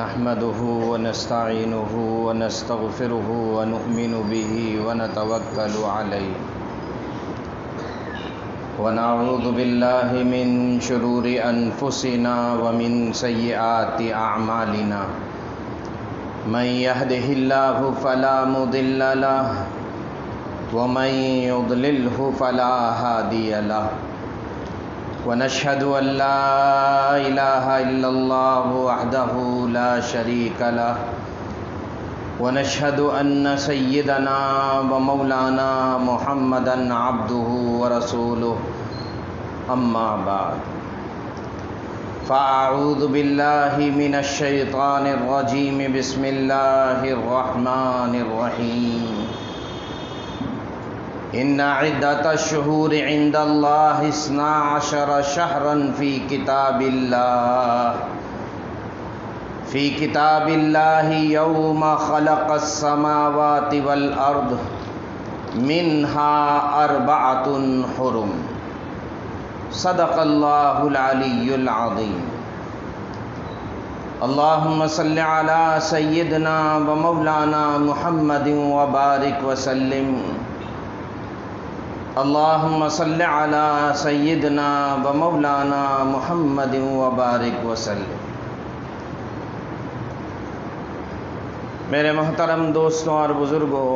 نحمده ونستعينه ونستغفره ونؤمن به ونتوكل عليه ونعوذ بالله من شرور أنفسنا ومن سيئات أعمالنا من يهده الله فلا مضل له ومن يضلله فلا هادي له ونشهد أن لا إله إلا الله وحده لا شريك له ونشهد أن سيدنا ومولانا محمدا عبده ورسوله أما بعد فأعوذ بالله من الشيطان الرجيم بسم الله الرحمن الرحيم إن عدة الشهور عند الله 12 شهرا في كتاب الله يوم خلق السماوات والأرض منها 4 حرم صدق الله العلي العظيم اللهم صل على سيدنا ومولانا محمد وبارك وسلم اللهم صل على سيدنا ومولانا محمد وبارك وسلم۔ میرے محترم دوستوں اور بزرگوں،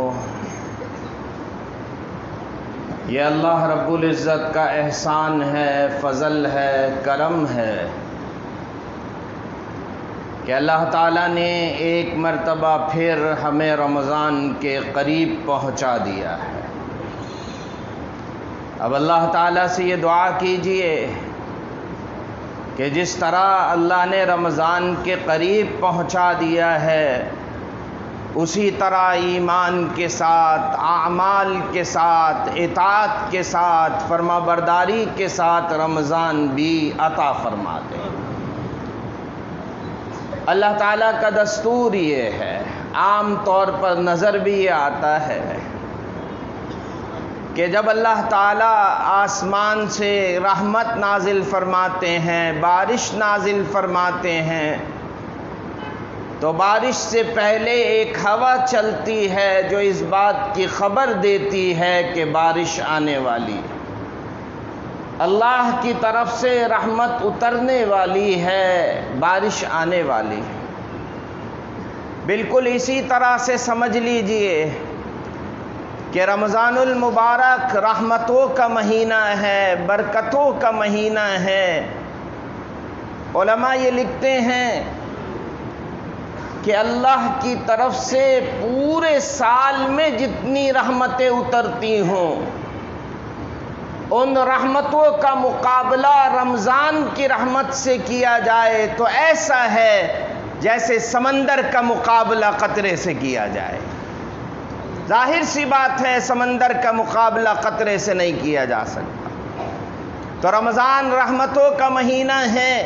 یہ اللہ رب العزت کا احسان ہے، فضل ہے، کرم ہے کہ اللہ تعالیٰ نے ایک مرتبہ پھر ہمیں رمضان کے قریب پہنچا دیا ہے۔ اب اللہ تعالیٰ سے یہ دعا کیجئے کہ جس طرح اللہ نے رمضان کے قریب پہنچا دیا ہے، اسی طرح ایمان کے ساتھ، اعمال کے ساتھ، اطاعت کے ساتھ، فرما برداری کے ساتھ رمضان بھی عطا فرما دے۔ اللہ تعالیٰ کا دستور یہ ہے، عام طور پر نظر بھی یہ آتا ہے کہ جب اللہ تعالیٰ آسمان سے رحمت نازل فرماتے ہیں، بارش نازل فرماتے ہیں، تو بارش سے پہلے ایک ہوا چلتی ہے جو اس بات کی خبر دیتی ہے کہ بارش آنے والی ہے، اللہ کی طرف سے رحمت اترنے والی ہے، بارش آنے والی ہے۔ بالکل اسی طرح سے سمجھ لیجئے کہ رمضان المبارک رحمتوں کا مہینہ ہے، برکتوں کا مہینہ ہے۔ علماء یہ لکھتے ہیں کہ اللہ کی طرف سے پورے سال میں جتنی رحمتیں اترتی ہوں، ان رحمتوں کا مقابلہ رمضان کی رحمت سے کیا جائے تو ایسا ہے جیسے سمندر کا مقابلہ قطرے سے کیا جائے۔ ظاہر سی بات ہے سمندر کا مقابلہ قطرے سے نہیں کیا جا سکتا۔ تو رمضان رحمتوں کا مہینہ ہے،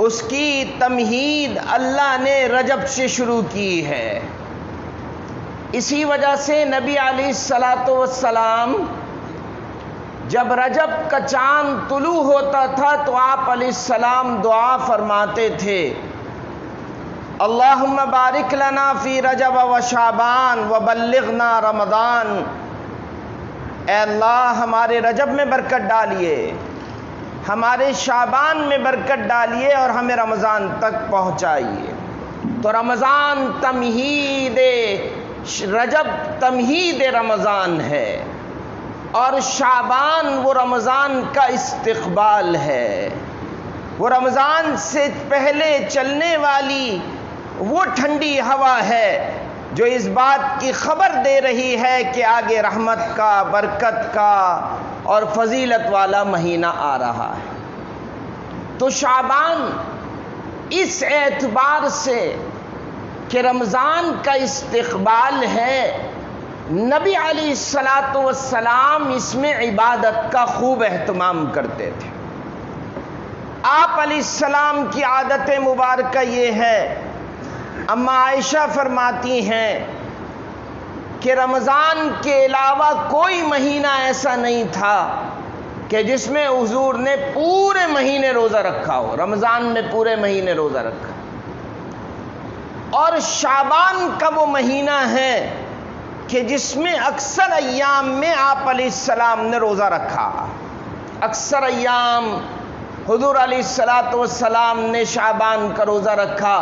اس کی تمہید اللہ نے رجب سے شروع کی ہے۔ اسی وجہ سے نبی علیہ السلام جب رجب کا چاند طلوع ہوتا تھا تو آپ علیہ السلام دعا فرماتے تھے، اللہم بارک لنا فی رجب و شعبان وبلغنا رمضان۔ اے اللہ ہمارے رجب میں برکت ڈالیے، ہمارے شعبان میں برکت ڈالیے اور ہمیں رمضان تک پہنچائیے۔ تو رمضان تمہید رجب تمہید رمضان ہے، اور شعبان وہ رمضان کا استقبال ہے، وہ رمضان سے پہلے چلنے والی وہ ٹھنڈی ہوا ہے جو اس بات کی خبر دے رہی ہے کہ آگے رحمت کا، برکت کا اور فضیلت والا مہینہ آ رہا ہے۔ تو شعبان اس اعتبار سے کہ رمضان کا استقبال ہے، نبی علیہ الصلاۃ والسلام اس میں عبادت کا خوب اہتمام کرتے تھے۔ آپ علیہ السلام کی عادت مبارکہ یہ ہے، اما عائشہ فرماتی ہیں کہ رمضان کے علاوہ کوئی مہینہ ایسا نہیں تھا کہ جس میں حضور نے پورے مہینے روزہ رکھا ہو۔ رمضان میں پورے مہینے روزہ رکھا، اور شعبان کا وہ مہینہ ہے کہ جس میں اکثر ایام میں آپ علیہ السلام نے روزہ رکھا۔ اکثر ایام حضور علیہ الصلاۃ والسلام نے شعبان کا روزہ رکھا۔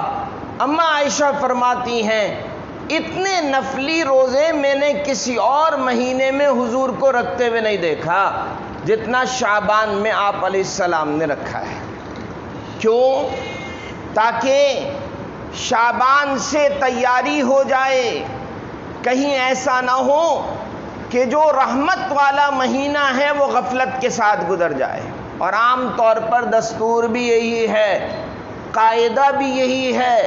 اما عائشہ فرماتی ہیں اتنے نفلی روزے میں نے کسی اور مہینے میں حضور کو رکھتے ہوئے نہیں دیکھا جتنا شعبان میں آپ علیہ السلام نے رکھا ہے۔ کیوں؟ تاکہ شعبان سے تیاری ہو جائے، کہیں ایسا نہ ہو کہ جو رحمت والا مہینہ ہے وہ غفلت کے ساتھ گزر جائے۔ اور عام طور پر دستور بھی یہی ہے، قاعدہ بھی یہی ہے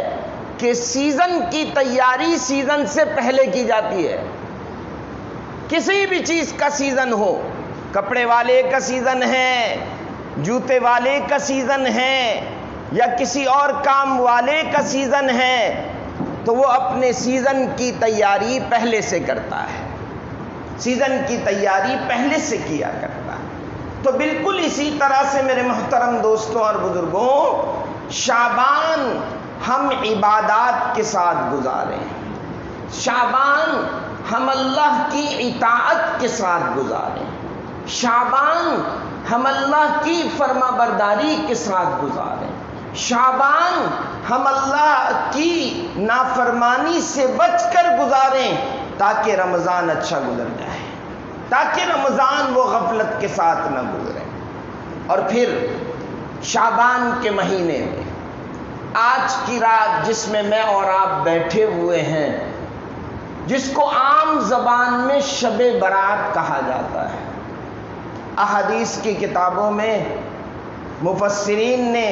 کہ سیزن کی تیاری سیزن سے پہلے کی جاتی ہے۔ کسی بھی چیز کا سیزن ہو، کپڑے والے کا سیزن ہے، جوتے والے کا سیزن ہے، یا کسی اور کام والے کا سیزن ہے، تو وہ اپنے سیزن کی تیاری پہلے سے کرتا ہے، سیزن کی تیاری پہلے سے کیا کرتا ہے۔ تو بالکل اسی طرح سے میرے محترم دوستوں اور بزرگوں، شعبان ہم عبادات کے ساتھ گزاریں، شعبان ہم اللہ کی اطاعت کے ساتھ گزاریں، شعبان ہم اللہ کی فرما برداری کے ساتھ گزاریں، شعبان ہم اللہ کی نافرمانی سے بچ کر گزاریں، تاکہ رمضان اچھا گزر جائے، تاکہ رمضان وہ غفلت کے ساتھ نہ گزرے۔ اور پھر شعبان کے مہینے میں آج کی رات جس میں میں اور آپ بیٹھے ہوئے ہیں، جس کو عام زبان میں شب برات کہا جاتا ہے، احادیث کی کتابوں میں مفسرین نے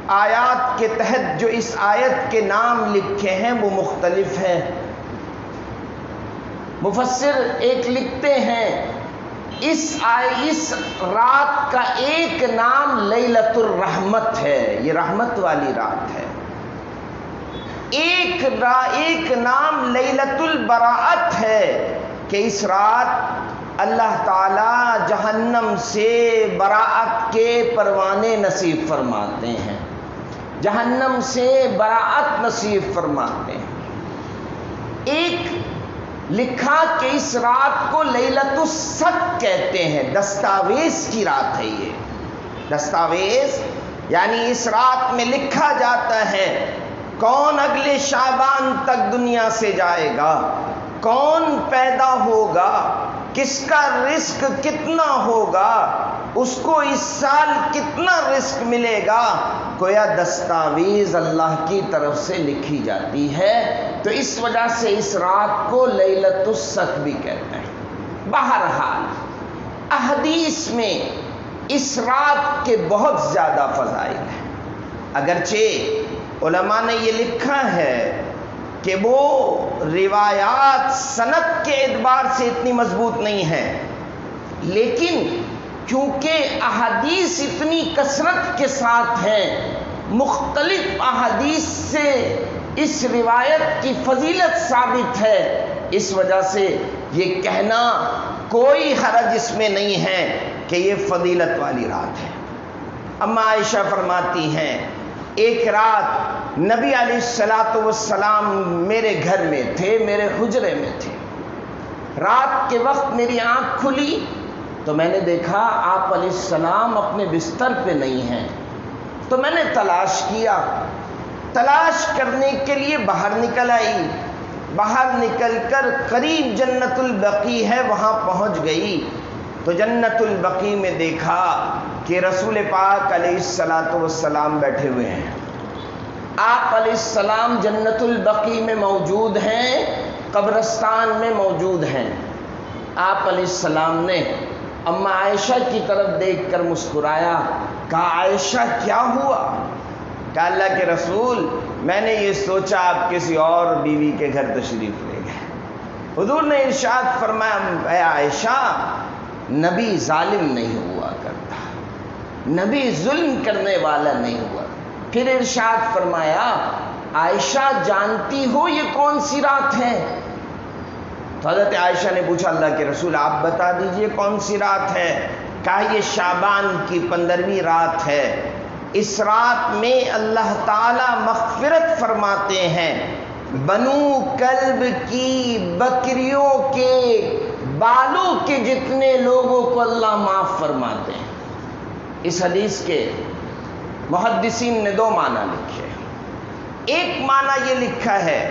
آیات کے تحت جو اس آیت کے نام لکھے ہیں وہ مختلف ہیں۔ مفسر ایک لکھتے ہیں اس رات کا ایک نام لیلۃ الرحمت ہے، یہ رحمت والی رات ہے۔ ایک نام لیلۃ البراءت ہے کہ اس رات اللہ تعالی جہنم سے براءت کے پروانے نصیب فرماتے ہیں، جہنم سے براءت نصیب فرماتے ہیں۔ ایک لکھا کہ اس رات کو لیلۃ الصک کہتے ہیں، دستاویز کی رات ہے یہ۔ دستاویز یعنی اس رات میں لکھا جاتا ہے کون اگلے شعبان تک دنیا سے جائے گا، کون پیدا ہوگا، کس کا رزق کتنا ہوگا، اس کو اس سال کتنا رزق ملے گا، گویا دستاویز اللہ کی طرف سے لکھی جاتی ہے۔ تو اس وجہ سے اس رات کو لیلۃ الصک بھی کہتے ہیں۔ بہرحال احادیث میں اس رات کے بہت زیادہ فضائل ہیں، اگرچہ علماء نے یہ لکھا ہے کہ وہ روایات سند کے اعتبار سے اتنی مضبوط نہیں ہیں، لیکن کیونکہ احادیث اتنی کثرت کے ساتھ ہیں، مختلف احادیث سے اس روایت کی فضیلت ثابت ہے، اس وجہ سے یہ کہنا کوئی حرج اس میں نہیں ہے کہ یہ فضیلت والی رات ہے۔ اما عائشہ فرماتی ہیں ایک رات نبی علیہ الصلاۃ والسلام میرے گھر میں تھے، میرے حجرے میں تھے۔ رات کے وقت میری آنکھ کھلی تو میں نے دیکھا آپ علیہ السلام اپنے بستر پہ نہیں ہیں، تو میں نے تلاش کیا، تلاش کرنے کے لیے باہر نکل آئی، باہر نکل کر قریب جنت البقیع ہے وہاں پہنچ گئی، تو جنت البقیع میں دیکھا کہ رسول پاک علیہ الصلاۃ والسلام بیٹھے ہوئے ہیں۔ آپ علیہ السلام جنت البقیع میں موجود ہیں، قبرستان میں موجود ہیں۔ آپ علیہ السلام نے اما عائشہ کی طرف دیکھ کر مسکرایا، کہا عائشہ کیا ہوا؟ کہا اللہ کے رسول میں نے یہ سوچا آپ کسی اور بیوی کے گھر تشریف لے گئے۔ حضور نے ارشاد فرمایا اے عائشہ، نبی ظالم نہیں ہوا کرتا، نبی ظلم کرنے والا نہیں ہوا۔ پھر ارشاد فرمایا عائشہ جانتی ہو یہ کون سی رات ہے؟ تو حضرت عائشہ نے پوچھا اللہ کے رسول آپ بتا دیجئے کون سی رات ہے؟ کہا یہ شعبان کی 15ویں رات ہے۔ اس رات میں اللہ تعالی مغفرت فرماتے ہیں، بنو کلب کی بکریوں کے بالوں کے جتنے لوگوں کو اللہ معاف فرماتے ہیں۔ اس حدیث کے محدثین نے 2 معنی لکھے۔ ایک معنی یہ لکھا ہے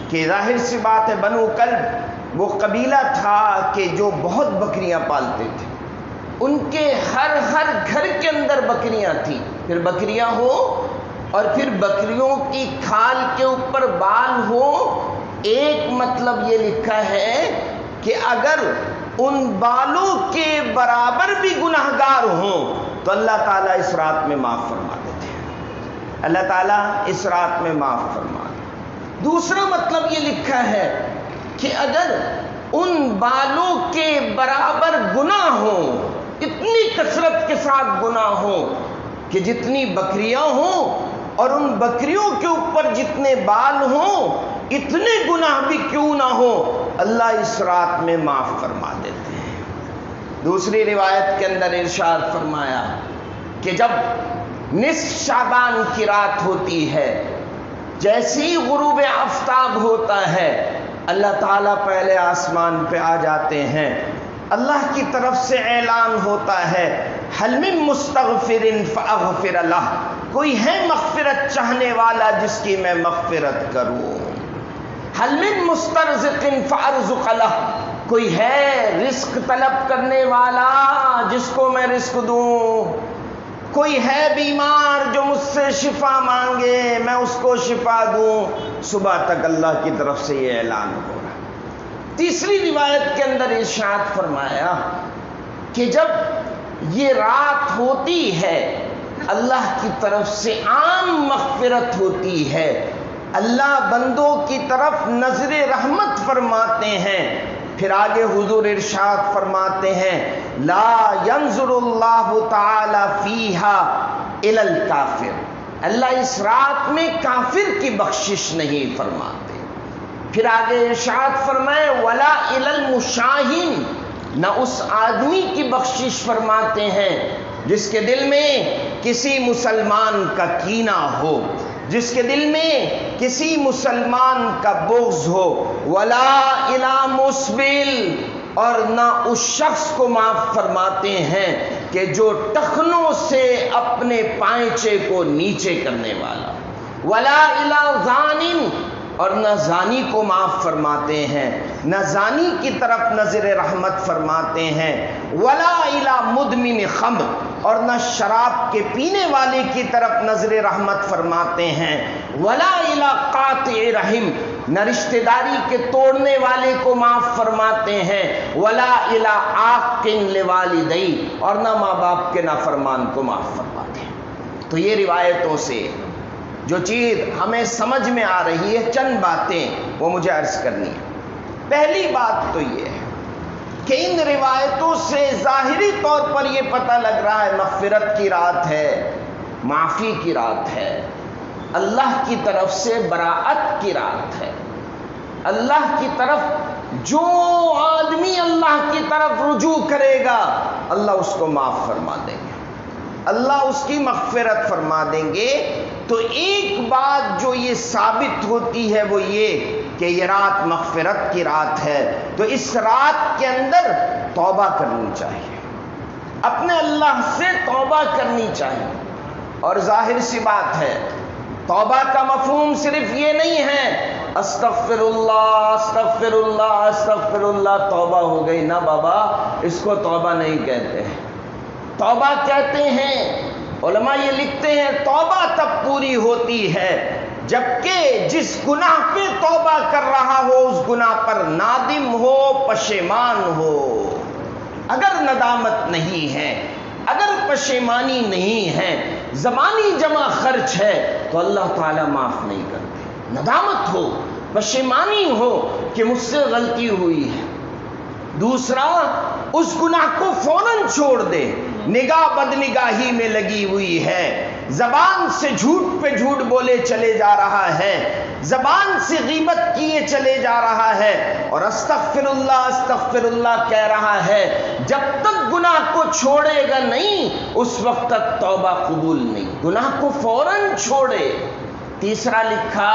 کہ ظاہر سی بات ہے بنو کلب وہ قبیلہ تھا کہ جو بہت بکریاں پالتے تھے، ان کے ہر گھر کے اندر بکریاں تھیں، پھر بکریاں ہو اور پھر بکریوں کی کھال کے اوپر بال ہو۔ ایک مطلب یہ لکھا ہے کہ اگر ان بالوں کے برابر بھی گناہگار ہوں تو اللہ تعالیٰ اس رات میں معاف فرما دیتے ہیں، اللہ تعالیٰ اس رات میں معاف فرما دیتے۔ دوسرا مطلب یہ لکھا ہے کہ اگر ان بالوں کے برابر گناہ ہوں، اتنی کثرت کے ساتھ گناہ ہوں کہ جتنی بکریاں ہوں اور ان بکریوں کے اوپر جتنے بال ہوں، اتنے گناہ بھی کیوں نہ ہو، اللہ اس رات میں معاف فرما دیتے ہیں۔ دوسری روایت کے اندر ارشاد فرمایا کہ جب نصف شعبان کی رات ہوتی ہے، جیسی غروب آفتاب ہوتا ہے، اللہ تعالیٰ پہلے آسمان پہ آ جاتے ہیں، اللہ کی طرف سے اعلان ہوتا ہے حل من مستغفر فاغفر لہ، کوئی ہے مغفرت چاہنے والا جس کی میں مغفرت کروں، حل من مسترزق فارزق لہ، کوئی ہے رزق طلب کرنے والا جس کو میں رزق دوں، کوئی ہے بیمار جو مجھ سے شفا مانگے میں اس کو شفا دوں۔ صبح تک اللہ کی طرف سے یہ اعلان ہو رہا۔ تیسری روایت کے اندر ارشاد فرمایا کہ جب یہ رات ہوتی ہے اللہ کی طرف سے عام مغفرت ہوتی ہے، اللہ بندوں کی طرف نظر رحمت فرماتے ہیں۔ پھر آگے حضور ارشاد فرماتے ہیں لا ينظر اللہ تعالی فیہا الی الکافر، اللہ اس رات میں کافر کی بخشش نہیں فرماتے۔ پھر آگے ارشاد فرمائے ولا الی المشاہین، نہ اس آدمی کی بخشش فرماتے ہیں جس کے دل میں کسی مسلمان کا کینہ ہو، جس کے دل میں کسی مسلمان کا بغض ہو، ولا الی مسبل، اور نہ اس شخص کو معاف فرماتے ہیں کہ جو ٹخنوں سے اپنے پائنچے کو نیچے کرنے والا، ولا الی زان، اور نہ زانی کو معاف فرماتے ہیں، نہ زانی کی طرف نظر رحمت فرماتے ہیں، ولا الی مدمن خمر، اور نہ شراب کے پینے والے کی طرف نظر رحمت فرماتے ہیں، ولا الی قاطع رحم، نہ رشتہ داری کے توڑنے والے کو معاف فرماتے ہیں، ولا الی عاق لوالدی، اور نہ ماں باپ کے نافرمان کو معاف فرماتے ہیں۔ تو یہ روایتوں سے جو چیز ہمیں سمجھ میں آ رہی ہے، چند باتیں وہ مجھے عرض کرنی ہے۔ پہلی بات تو یہ ہے کہ ان روایتوں سے ظاہری طور پر یہ پتہ لگ رہا ہے مغفرت کی رات ہے، معافی کی رات ہے، اللہ کی طرف سے براءت کی رات ہے۔ اللہ کی طرف جو آدمی اللہ کی طرف رجوع کرے گا اللہ اس کو معاف فرما دیں گے، اللہ اس کی مغفرت فرما دیں گے۔ تو ایک بات جو یہ ثابت ہوتی ہے وہ یہ کہ یہ رات مغفرت کی رات ہے، تو اس رات کے اندر توبہ کرنی چاہیے، اپنے اللہ سے توبہ کرنی چاہیے۔ اور ظاہر سی بات ہے توبہ کا مفہوم صرف یہ نہیں ہے استغفر اللہ استغفر اللہ استغفر اللہ توبہ ہو گئی، نہ بابا، اس کو توبہ نہیں کہتے ہیں۔ توبہ کہتے ہیں، علماء یہ لکھتے ہیں توبہ تب پوری ہوتی ہے جبکہ جس گناہ پہ توبہ کر رہا ہو اس گناہ پر نادم ہو، پشیمان ہو۔ اگر ندامت نہیں ہے، اگر پشیمانی نہیں ہے زبانی جمع خرچ ہے تو اللہ تعالیٰ معاف نہیں کرتے. ندامت ہو، پشیمانی ہو کہ مجھ سے غلطی ہوئی ہے. دوسرا، اس گناہ کو فوراً چھوڑ دے. نگاہ بدنگاہی میں لگی ہوئی ہے، زبان سے جھوٹ پہ جھوٹ بولے چلے جا رہا ہے، زبان سے غیبت کیے چلے جا رہا ہے، اور استغفر اللہ کہہ رہا ہے. جب تک گناہ کو چھوڑے گا نہیں اس وقت تک توبہ قبول نہیں. گناہ کو فوراً چھوڑے. تیسرا لکھا،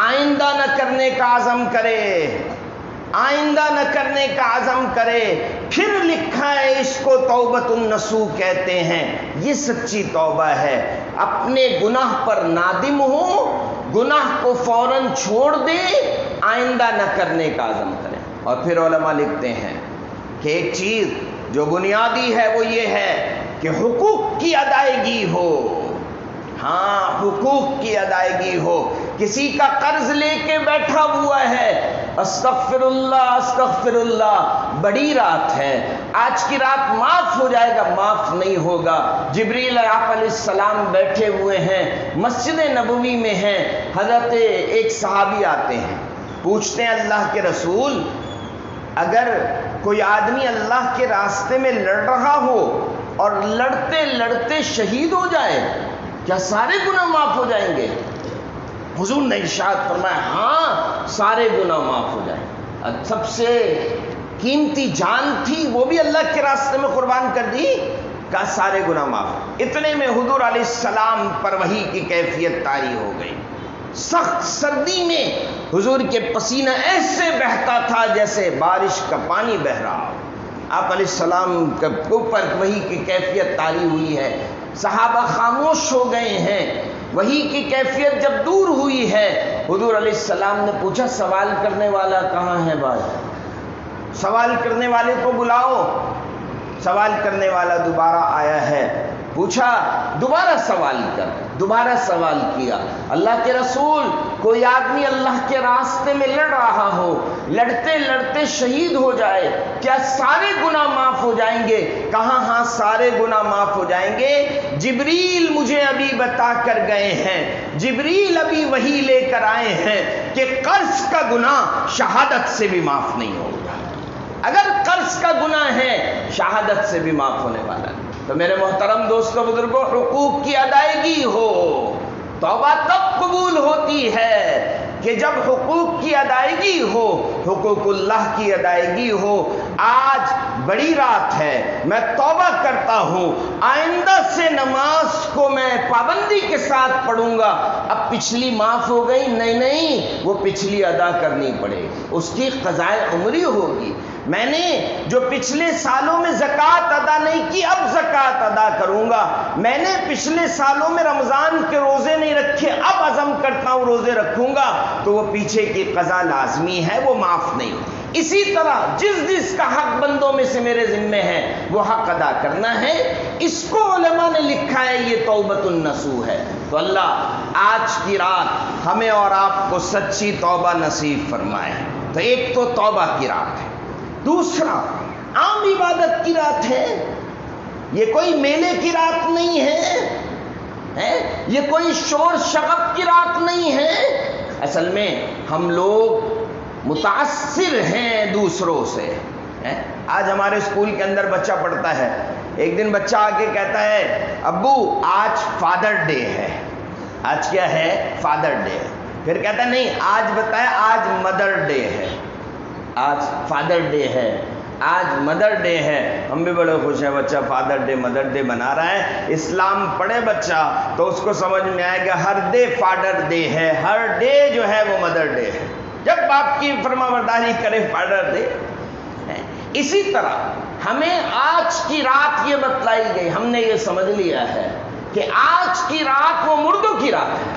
آئندہ نہ کرنے کا عزم کرے، آئندہ نہ کرنے کا عزم کرے. پھر لکھا ہے اس کو توبۃ النصوح کہتے ہیں. یہ سچی توبہ ہے. اپنے گناہ پر نادم ہو، گناہ کو فوراً چھوڑ دے، آئندہ نہ کرنے کا عزم کرے. اور پھر علماء لکھتے ہیں کہ ایک چیز جو بنیادی ہے وہ یہ ہے کہ حقوق کی ادائیگی ہو. ہاں، حقوق کی ادائیگی ہو. کسی کا قرض لے کے بیٹھا ہوا ہے، استغفر اللہ، بڑی رات ہے، آج کی رات معاف ہو جائے گا، معاف نہیں ہوگا. جبریل علیہ السلام بیٹھے ہوئے ہیں، مسجد نبوی میں ہیں. حضرت ایک صحابی آتے ہیں، پوچھتے ہیں اللہ کے رسول، اگر کوئی آدمی اللہ کے راستے میں لڑ رہا ہو اور لڑتے لڑتے شہید ہو جائے، کیا سارے گناہ معاف ہو جائیں گے؟ حضور نے ارشاد فرمایا، ہاں سارے گناہ معاف ہو جائیں. سب سے قیمتی جان تھی وہ بھی اللہ کے راستے میں قربان کر دی، کہا سارے گناہ معاف. اتنے میں حضور علیہ السلام پر وحی کی کیفیت طاری ہو گئی. سخت سردی میں حضور کے پسینہ ایسے بہتا تھا جیسے بارش کا پانی بہ رہا. آپ علیہ السلام کے اوپر وحی کی کیفیت طاری ہوئی ہے. صحابہ خاموش ہو گئے ہیں. وحی کی کیفیت جب دور ہوئی ہے، حضور علیہ السلام نے پوچھا سوال کرنے والا کہاں ہے بھائی؟ سوال کرنے والے کو بلاؤ. سوال کرنے والا دوبارہ آیا ہے. پوچھا دوبارہ سوال کر. دوبارہ سوال کیا، اللہ کے رسول کوئی آدمی اللہ کے راستے میں لڑ رہا ہو، لڑتے لڑتے شہید ہو جائے، کیا سارے گناہ معاف ہو جائیں گے؟ کہاں ہاں سارے گناہ معاف ہو جائیں گے. جبریل مجھے ابھی بتا کر گئے ہیں، جبریل ابھی وحی لے کر آئے ہیں کہ قرض کا گناہ شہادت سے بھی معاف نہیں ہوگا. اگر قرض کا گناہ ہے شہادت سے بھی معاف ہونے والا ہے. تو میرے محترم دوستو بزرگوں، حقوق کی ادائیگی ہو. توبہ تب قبول ہوتی ہے کہ جب حقوق کی ادائیگی ہو، حقوق اللہ کی ادائیگی ہو. آج بڑی رات ہے، میں توبہ کرتا ہوں، آئندہ سے نماز کو میں پابندی کے ساتھ پڑھوں گا. اب پچھلی معاف ہو گئی، نہیں، وہ پچھلی ادا کرنی پڑے گی، اس کی قضائے عمری ہوگی. میں نے جو پچھلے سالوں میں زکوٰۃ ادا نہیں کی، اب زکوٰۃ ادا کروں گا. میں نے پچھلے سالوں میں رمضان کے روزے نہیں رکھے، اب عزم کرتا ہوں روزے رکھوں گا. تو وہ پیچھے کی قضا لازمی ہے، وہ معاف نہیں. اسی طرح جس کا حق بندوں میں سے میرے ذمے ہے وہ حق ادا کرنا ہے. اس کو علماء نے لکھا ہے یہ توبۃ النصوح ہے. تو اللہ آج کی رات ہمیں اور آپ کو سچی توبہ نصیب فرمائے. تو ایک تو توبہ کی رات ہے، دوسرا عام عبادت کی رات ہے. یہ کوئی میلے کی رات نہیں ہے، یہ کوئی شور شغب کی رات نہیں ہے. اصل میں ہم لوگ متاثر ہیں دوسروں سے. آج ہمارے اسکول کے اندر بچہ پڑھتا ہے، ایک دن بچہ آ کے کہتا ہے ابو آج فادر ڈے ہے. آج کیا ہے؟ Father day. پھر کہتا ہے نہیں آج بتائے آج مدر ڈے ہے. آج فادر ڈے ہے، آج مدر ڈے ہے. ہم بھی بڑے خوش ہیں، بچہ فادر ڈے مدر ڈے منا رہا ہے. اسلام پڑھے بچہ تو اس کو سمجھ میں آئے گا ہر ڈے فادر ڈے ہے، ہر ڈے جو ہے وہ مدر ڈے ہے. جب باپ کی فرما برداری کرے فادر ڈے. اسی طرح ہمیں آج کی رات یہ بتلائی گئی، ہم نے یہ سمجھ لیا ہے کہ آج کی رات وہ مردوں کی رات ہے.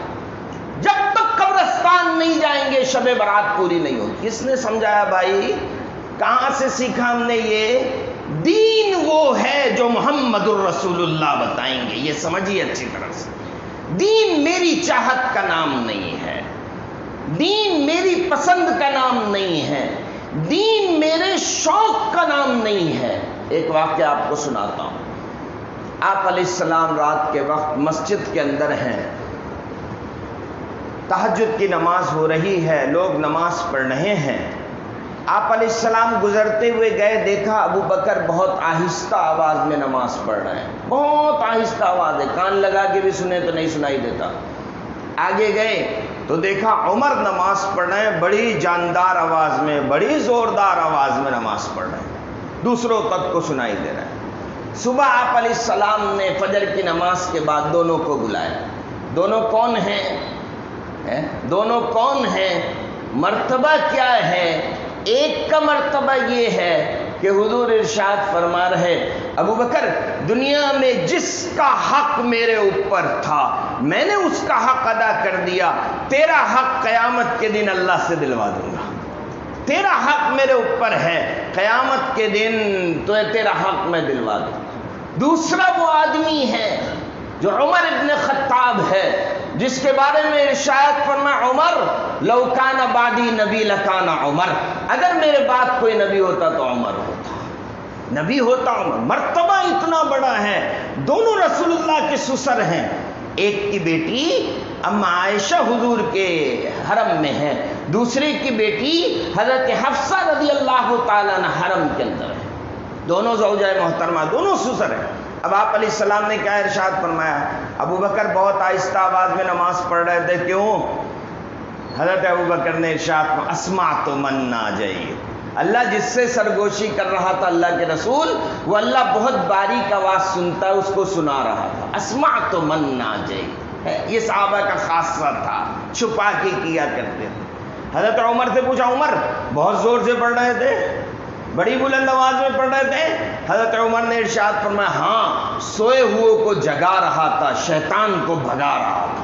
جب تک قبرستان نہیں جائیں گے شب برات پوری نہیں ہوگی. کس نے سمجھایا بھائی؟ کہاں سے سیکھا ہم نے؟ یہ دین وہ ہے جو محمد الرسول اللہ بتائیں گے. یہ سمجھیے اچھی طرح سے. دین میری چاہت کا نام نہیں ہے، دین میری پسند کا نام نہیں ہے، دین میرے شوق کا نام نہیں ہے. ایک واقعہ آپ کو سناتا ہوں. آپ علیہ السلام رات کے وقت مسجد کے اندر ہیں، تہجد کی نماز ہو رہی ہے، لوگ نماز پڑھ رہے ہیں۔ آپ علیہ السلام گزرتے ہوئے گئے، دیکھا ابو بکر بہت آہستہ آواز میں نماز پڑھ رہے ہیں، بہت آہستہ آواز ہے، کان لگا کے بھی سنے تو نہیں سنائی دیتا۔ آگے گئے تو دیکھا عمر نماز پڑھ رہے ہیں، بڑی جاندار آواز میں، بڑی زوردار آواز میں نماز پڑھ رہے ہیں، دوسروں تک کو سنائی دے رہا ہے۔ صبح آپ علیہ السلام نے فجر کی نماز کے بعد دونوں کو بلایا۔ دونوں کون ہیں؟ دونوں کون ہیں؟ مرتبہ کیا ہے؟ ایک کا مرتبہ یہ ہے کہ حضور ارشاد فرما رہے، ابو بکر دنیا میں جس کا حق میرے اوپر تھا میں نے اس کا حق ادا کر دیا، تیرا حق قیامت کے دن اللہ سے دلوا دوں گا۔ تیرا حق میرے اوپر ہے، قیامت کے دن تو تیرا حق میں دلوا دوں۔ دوسرا وہ آدمی ہے جو عمر ابن خطاب ہے، جس کے بارے میں ارشاد فرمایا، عمر لو کان بعدی نبی لکان عمر، اگر میرے بعد کوئی نبی ہوتا تو عمر ہوتا، نبی ہوتا عمر۔ مرتبہ اتنا بڑا ہے، دونوں رسول اللہ کے سسر ہیں، ایک کی بیٹی اما عائشہ حضور کے حرم میں ہے، دوسری کی بیٹی حضرت حفصہ رضی اللہ تعالیٰ عنہ حرم کے اندر ہے، دونوں زوجہ محترمہ، دونوں سسر ہیں۔ اب آپ علیہ السلام نے کیا ارشاد فرمایا؟ ابو بکر بہت آہستہ آواز میں نماز پڑھ رہے تھے، کیوں؟ حضرت ابو بکر نے ارشاد فرمایا، اسمعت من ناجی، اللہ جس سے سرگوشی کر رہا تھا اللہ کے رسول، وہ اللہ بہت باریک آواز سنتا ہے، اس کو سنا رہا تھا۔ اسمعت من ناجی، یہ صحابہ کا خاصہ تھا، چھپا کے کیا کرتے تھے۔ حضرت عمر سے پوچھا، عمر بہت زور سے پڑھ رہے تھے، بڑی بلند آواز میں پڑھ رہے تھے؟ حضرت عمر نے ارشاد فرمایا، ہاں سوئے ہوئے کو جگا رہا تھا، شیطان کو بھگا رہا تھا،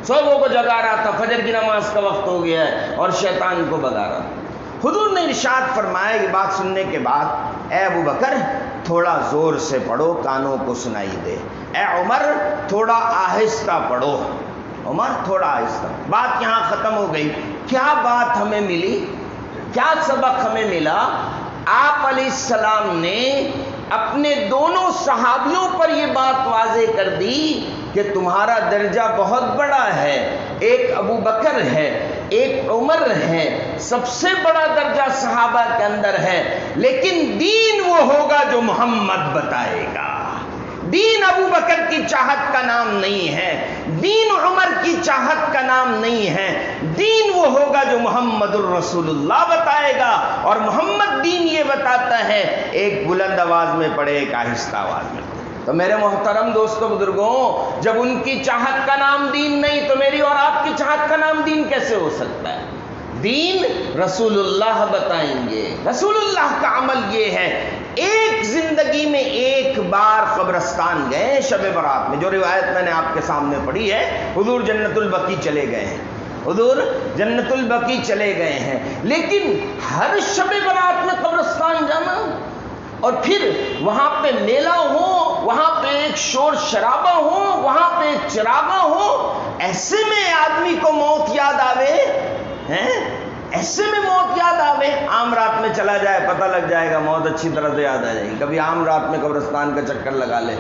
سوئے ہوئے کو جگا رہا تھا، فجر کی نماز کا وقت ہو گیا ہے اور شیطان کو بھگا رہا تھا۔ حضور نے ارشاد فرمایا، یہ بات سننے کے بعد، اے ابو بکر تھوڑا زور سے پڑھو، کانوں کو سنائی دے، اے عمر تھوڑا آہستہ پڑھو، عمر تھوڑا آہستہ۔ بات یہاں ختم ہو گئی۔ کیا بات ہمیں ملی؟ کیا سبق ہمیں ملا؟ آپ علیہ السلام نے اپنے دونوں صحابیوں پر یہ بات واضح کر دی کہ تمہارا درجہ بہت بڑا ہے، ایک ابو بکر ہے، ایک عمر ہے، سب سے بڑا درجہ صحابہ کے اندر ہے، لیکن دین وہ ہوگا جو محمد بتائے گا۔ دین ابو بکر کی چاہت کا نام نہیں ہے، دین عمر کی چاہت کا نام نہیں ہے، دین وہ ہوگا جو محمد الرسول اللہ بتائے گا، اور محمد دین یہ بتاتا ہے، ایک بلند آواز میں پڑھے، ایک آہستہ آواز میں پڑھے۔ تو میرے محترم دوستو بزرگوں، جب ان کی چاہت کا نام دین نہیں تو میری اور آپ کی چاہت کا نام دین کیسے ہو سکتا ہے؟ دین رسول اللہ بتائیں گے۔ رسول اللہ کا عمل یہ ہے، ایک زندگی میں ایک بار قبرستان گئے شب برات میں، جو روایت میں نے آپ کے سامنے پڑھی ہے، حضور جنت البقیع چلے گئے ہیں، حضور جنت البقیع چلے گئے ہیں، لیکن ہر شب برات میں قبرستان جانا اور پھر وہاں پہ میلہ ہو، وہاں پہ ایک شور شرابہ ہو، وہاں پہ ایک چراغاں ہو، ایسے میں آدمی کو موت یاد آوے، ایسے میں موت یاد آوے۔ عام رات میں چلا جائے، پتہ لگ جائے گا، موت اچھی طرح سے یاد آ جائے گی۔ کبھی عام رات میں قبرستان کا چکر لگا لے،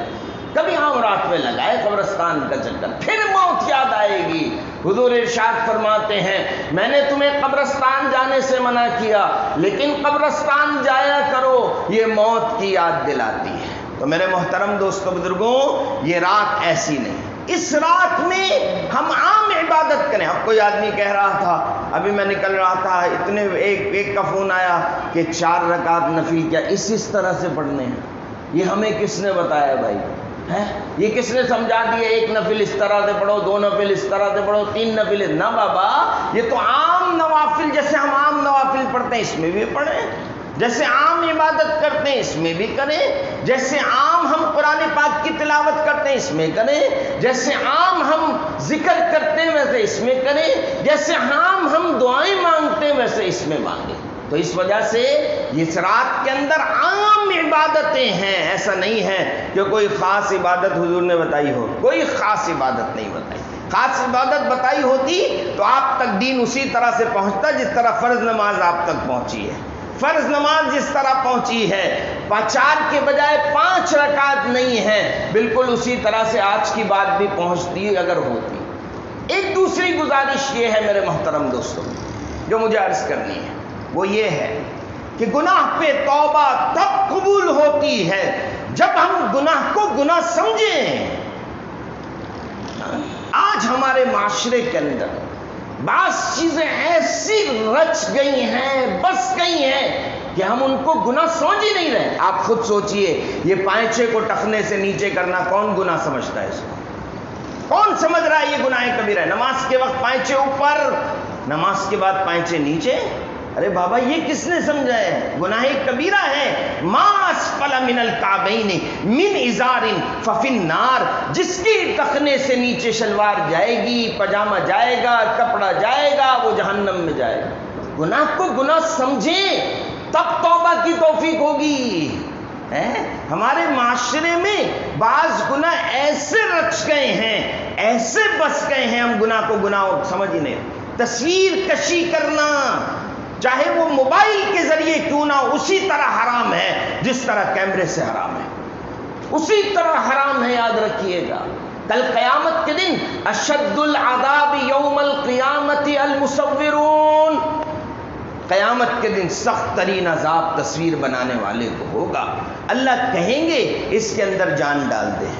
کبھی عام رات میں لگائے قبرستان کا چکر، پھر موت یاد آئے گی۔ حضور ارشاد فرماتے ہیں، میں نے تمہیں قبرستان جانے سے منع کیا، لیکن قبرستان جایا کرو، یہ موت کی یاد دلاتی ہے۔ تو میرے محترم دوستو بزرگوں، یہ رات ایسی نہیں، اس رات میں ہم عام عبادت کریں۔ اب کوئی آدمی کہہ رہا تھا، ابھی میں نکل رہا تھا، اتنے ایک کا فون آیا کہ 4 رکعت نفل کیا اس طرح سے پڑھنے ہیں۔ یہ ہمیں کس نے بتایا بھائی؟ یہ کس نے سمجھا دیا؟ 1 نفل اس طرح سے پڑھو، 2 نفل اس طرح سے پڑھو، 3 نفل نہ بابا، یہ تو عام نوافل، جیسے ہم عام نوافل پڑھتے ہیں اس میں بھی پڑھیں، جیسے عام عبادت کرتے ہیں اس میں بھی کریں، جیسے عام ہم قرآن پاک کی تلاوت کرتے ہیں اس میں کریں، جیسے عام ہم ذکر کرتے ہیں ویسے اس میں کریں، جیسے عام ہم دعائیں مانگتے ہیں ویسے اس میں مانگیں۔ تو اس وجہ سے اس رات کے اندر عام عبادتیں ہیں، ایسا نہیں ہے کہ کوئی خاص عبادت حضور نے بتائی ہو، کوئی خاص عبادت نہیں بتائی۔ خاص عبادت بتائی ہوتی تو آپ تک دین اسی طرح سے پہنچتا جس طرح فرض نماز آپ تک پہنچی ہے۔ فرض نماز جس طرح پہنچی ہے 4 کے بجائے 5 رکعت نہیں ہے، بالکل اسی طرح سے آج کی بات بھی پہنچتی اگر ہوتی۔ ایک دوسری گزارش یہ ہے میرے محترم دوستوں جو مجھے عرض کرنی ہے، وہ یہ ہے کہ گناہ پہ توبہ تب قبول ہوتی ہے جب ہم گناہ کو گناہ سمجھیں۔ آج ہمارے معاشرے کے اندر بعض چیزیں ایسی رچ گئی ہیں، بس گئی ہیں کہ ہم ان کو گناہ سمجھ ہی نہیں رہے۔ آپ خود سوچئے، یہ پائنچے کو ٹخنے سے نیچے کرنا کون گناہ سمجھتا ہے؟ اس کو کون سمجھ رہا ہے یہ گناہ کبیرہ ہے؟ نماز کے وقت پائنچے اوپر، نماز کے بعد پائنچے نیچے، ارے بابا یہ کس نے سمجھا ہے؟ گناہ کبیرہ ہے۔ ما اسفل من الکعبین من ازار ففی النار، جس کی ٹخنے سے نیچے شلوار جائے گی، پاجامہ جائے گا، کپڑا جائے گا، وہ جہنم میں جائے گا۔ گناہ کو گناہ سمجھیں تب توبہ کی توفیق ہوگی۔ ہمارے معاشرے میں بعض گناہ ایسے رچ گئے ہیں، ایسے بس گئے ہیں، ہم گناہ کو گناہ سمجھ ہی نہیں۔ تصویر کشی کرنا چاہے وہ موبائل کے ذریعے کیوں نہ، اسی طرح حرام ہے جس طرح کیمرے سے حرام ہے، اسی طرح حرام ہے، یاد رکھیے گا۔ کل قیامت کے دن اشد العذاب یوم القیامت المصورون، قیامت کے دن سخت ترین عذاب تصویر بنانے والے کو ہوگا۔ اللہ کہیں گے اس کے اندر جان ڈال دے،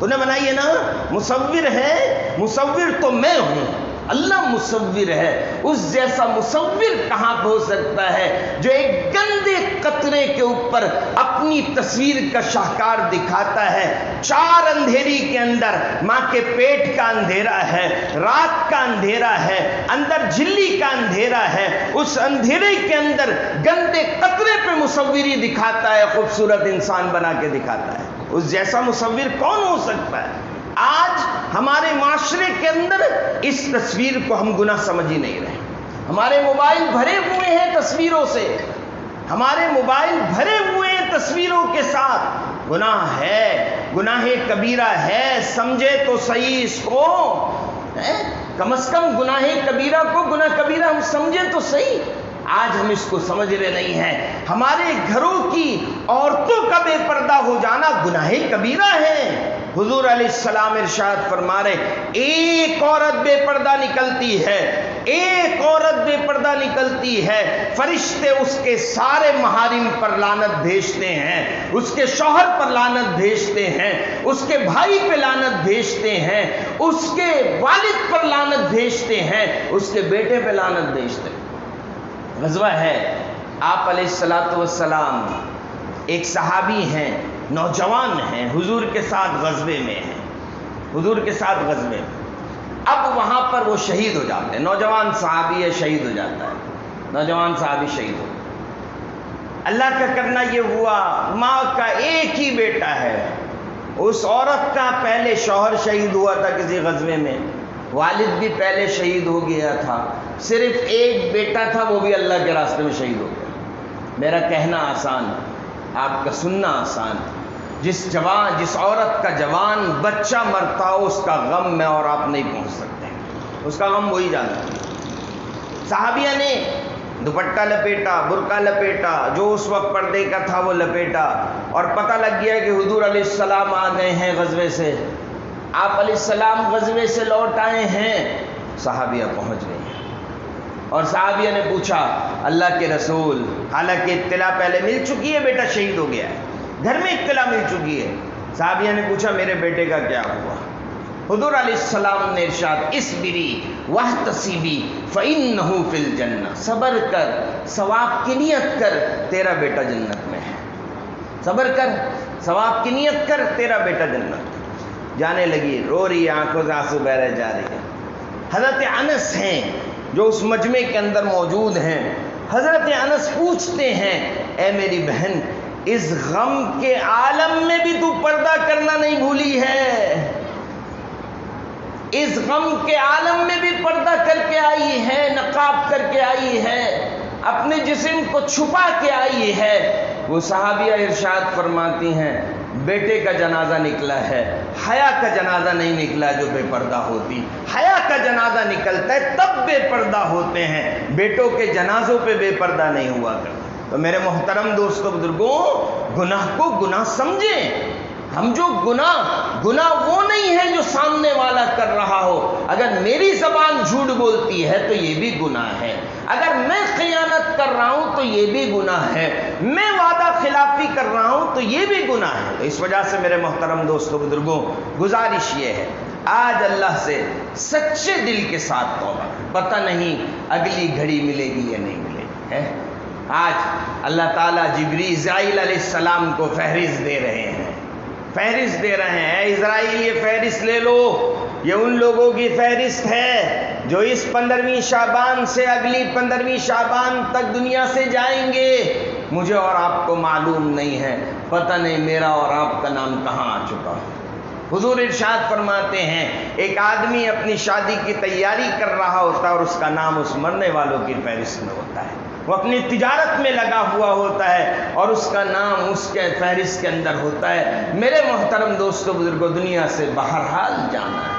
تو نے بنائی ہے نا، مصور ہے، مصور تو میں ہوں، اللہ مصور ہے۔ اس جیسا مصور کہاں ہو سکتا ہے جو ایک گندے قطرے کے اوپر اپنی تصویر کا شاہکار دکھاتا ہے؟ 4 اندھیری کے اندر ماں کے پیٹ کا اندھیرا ہے، رات کا اندھیرا ہے، اندر جھلی کا اندھیرا ہے، اس اندھیرے کے اندر گندے قطرے پہ مصوری دکھاتا ہے، خوبصورت انسان بنا کے دکھاتا ہے۔ اس جیسا مصور کون ہو سکتا ہے؟ آج ہمارے معاشرے کے اندر اس تصویر کو ہم گناہ سمجھ ہی نہیں رہے۔ ہمارے موبائل بھرے ہوئے ہیں تصویروں سے، ہمارے موبائل بھرے ہوئے ہیں تصویروں کے ساتھ۔ گناہ ہے، گناہ کبیرہ ہے، سمجھے تو صحیح اس کو، کم از کم گناہ کبیرہ کو گناہ کبیرہ ہم سمجھیں تو صحیح۔ آج ہم اس کو سمجھ رہے نہیں ہیں۔ ہمارے گھروں کی عورتوں کا بے پردہ ہو جانا گناہ کبیرہ ہے۔ حضور علیہ السلام ارشاد فرما رہے، ایک عورت بے پردہ نکلتی ہے، ایک عورت بے پردہ نکلتی ہے، فرشتے اس کے سارے محارم پر لعنت بھیجتے ہیں، اس کے شوہر پر لعنت بھیجتے ہیں، اس کے بھائی پہ لعنت بھیجتے ہیں، اس کے والد پر لعنت بھیجتے ہیں، اس کے بیٹے پہ لعنت بھیجتے ہیں۔ غزوہ ہے، آپ علیہ السلام ایک صحابی ہیں، نوجوان ہیں، حضور کے ساتھ غزوے میں ہیں، حضور کے ساتھ غزوے میں۔ اب وہاں پر وہ شہید ہو جاتے ہیں، نوجوان صحابی ہے، شہید ہو جاتا ہے، نوجوان صحابی شہید ہو۔ اللہ کا کرنا یہ ہوا، ماں کا ایک ہی بیٹا ہے، اس عورت کا پہلے شوہر شہید ہوا تھا کسی غزوے میں، والد بھی پہلے شہید ہو گیا تھا، صرف ایک بیٹا تھا، وہ بھی اللہ کے راستے میں شہید ہو گیا۔ میرا کہنا آسان، آپ کا سننا آسان۔ جس عورت کا جوان بچہ مرتا ہو، اس کا غم میں اور آپ نہیں پہنچ سکتے، اس کا غم وہی جانتا ہے۔ صحابیہ نے دوپٹہ لپیٹا، برقع لپیٹا، جو اس وقت پردے کا تھا وہ لپیٹا، اور پتہ لگ گیا کہ حضور علیہ السلام آ گئے ہیں غزوے سے، آپ علیہ السلام غزوے سے لوٹ آئے ہیں۔ صحابیہ پہنچ گئے ہیں، اور صحابیہ نے پوچھا اللہ کے رسول، حالانکہ اطلاع پہلے مل چکی ہے، بیٹا شہید ہو گیا ہے، گھر میں اطلاع مل چکی ہے۔ صحابیہ نے پوچھا میرے بیٹے کا کیا ہوا؟ حضور علیہ السلام نے ارشاد، اصبری واحتسبی فإنہ فی الجنہ، صبر کر، ثواب کی نیت کر، تیرا بیٹا جنت میں ہے، صبر کر، ثواب کی نیت کر، تیرا بیٹا جنت میں۔ جانے لگی، رو رہی، آنکھوں سے آنسو بہ رہے جا رہی ہے۔ حضرت انس ہیں جو اس مجمع کے اندر موجود ہیں، حضرت انس پوچھتے ہیں اے میری بہن، اس غم کے عالم میں بھی تو پردہ کرنا نہیں بھولی ہے، اس غم کے عالم میں بھی پردہ کر کے آئی ہے، نقاب کر کے آئی ہے، اپنے جسم کو چھپا کے آئی ہے۔ وہ صحابیہ ارشاد فرماتی ہیں بیٹے کا جنازہ نکلا ہے، حیا کا جنازہ نہیں نکلا جو بے پردہ ہوتی، حیا کا جنازہ نکلتا ہے تب بے پردہ ہوتے ہیں، بیٹوں کے جنازوں پہ بے پردہ نہیں ہوا کرتا۔ تو میرے محترم دوستوں بزرگوں، گناہ کو گناہ سمجھیں. ہم جو گناہ وہ نہیں ہے جو سامنے والا کر رہا ہو. اگر میری زبان جھوٹ بولتی ہے تو یہ بھی گناہ ہے، اگر میں خیانت کر رہا ہوں تو یہ بھی گناہ ہے، میں وعدہ خلافی کر رہا ہوں تو یہ بھی گناہ ہے. تو اس وجہ سے میرے محترم دوستوں بزرگوں، گزارش یہ ہے، آج اللہ سے سچے دل کے ساتھ توبہ. پتہ نہیں اگلی گھڑی ملے گی یا نہیں ملے گی. آج اللہ تعالیٰ اسرائیل علیہ السلام کو فہرست دے رہے ہیں، فہرست دے رہے ہیں. اے اسرائیل، یہ فہرست لے لو، یہ ان لوگوں کی فہرست ہے جو اس 15ویں شعبان سے اگلی 15ویں شعبان تک دنیا سے جائیں گے. مجھے اور آپ کو معلوم نہیں ہے، پتہ نہیں میرا اور آپ کا نام کہاں آ چکا. حضور ارشاد فرماتے ہیں، ایک آدمی اپنی شادی کی تیاری کر رہا ہوتا ہے اور اس کا نام اس مرنے والوں کی فہرست میں ہوتا ہے. وہ اپنی تجارت میں لگا ہوا ہوتا ہے اور اس کا نام اس کے فہرست کے اندر ہوتا ہے. میرے محترم دوستوں بزرگوں، دنیا سے بہرحال جانا ہے.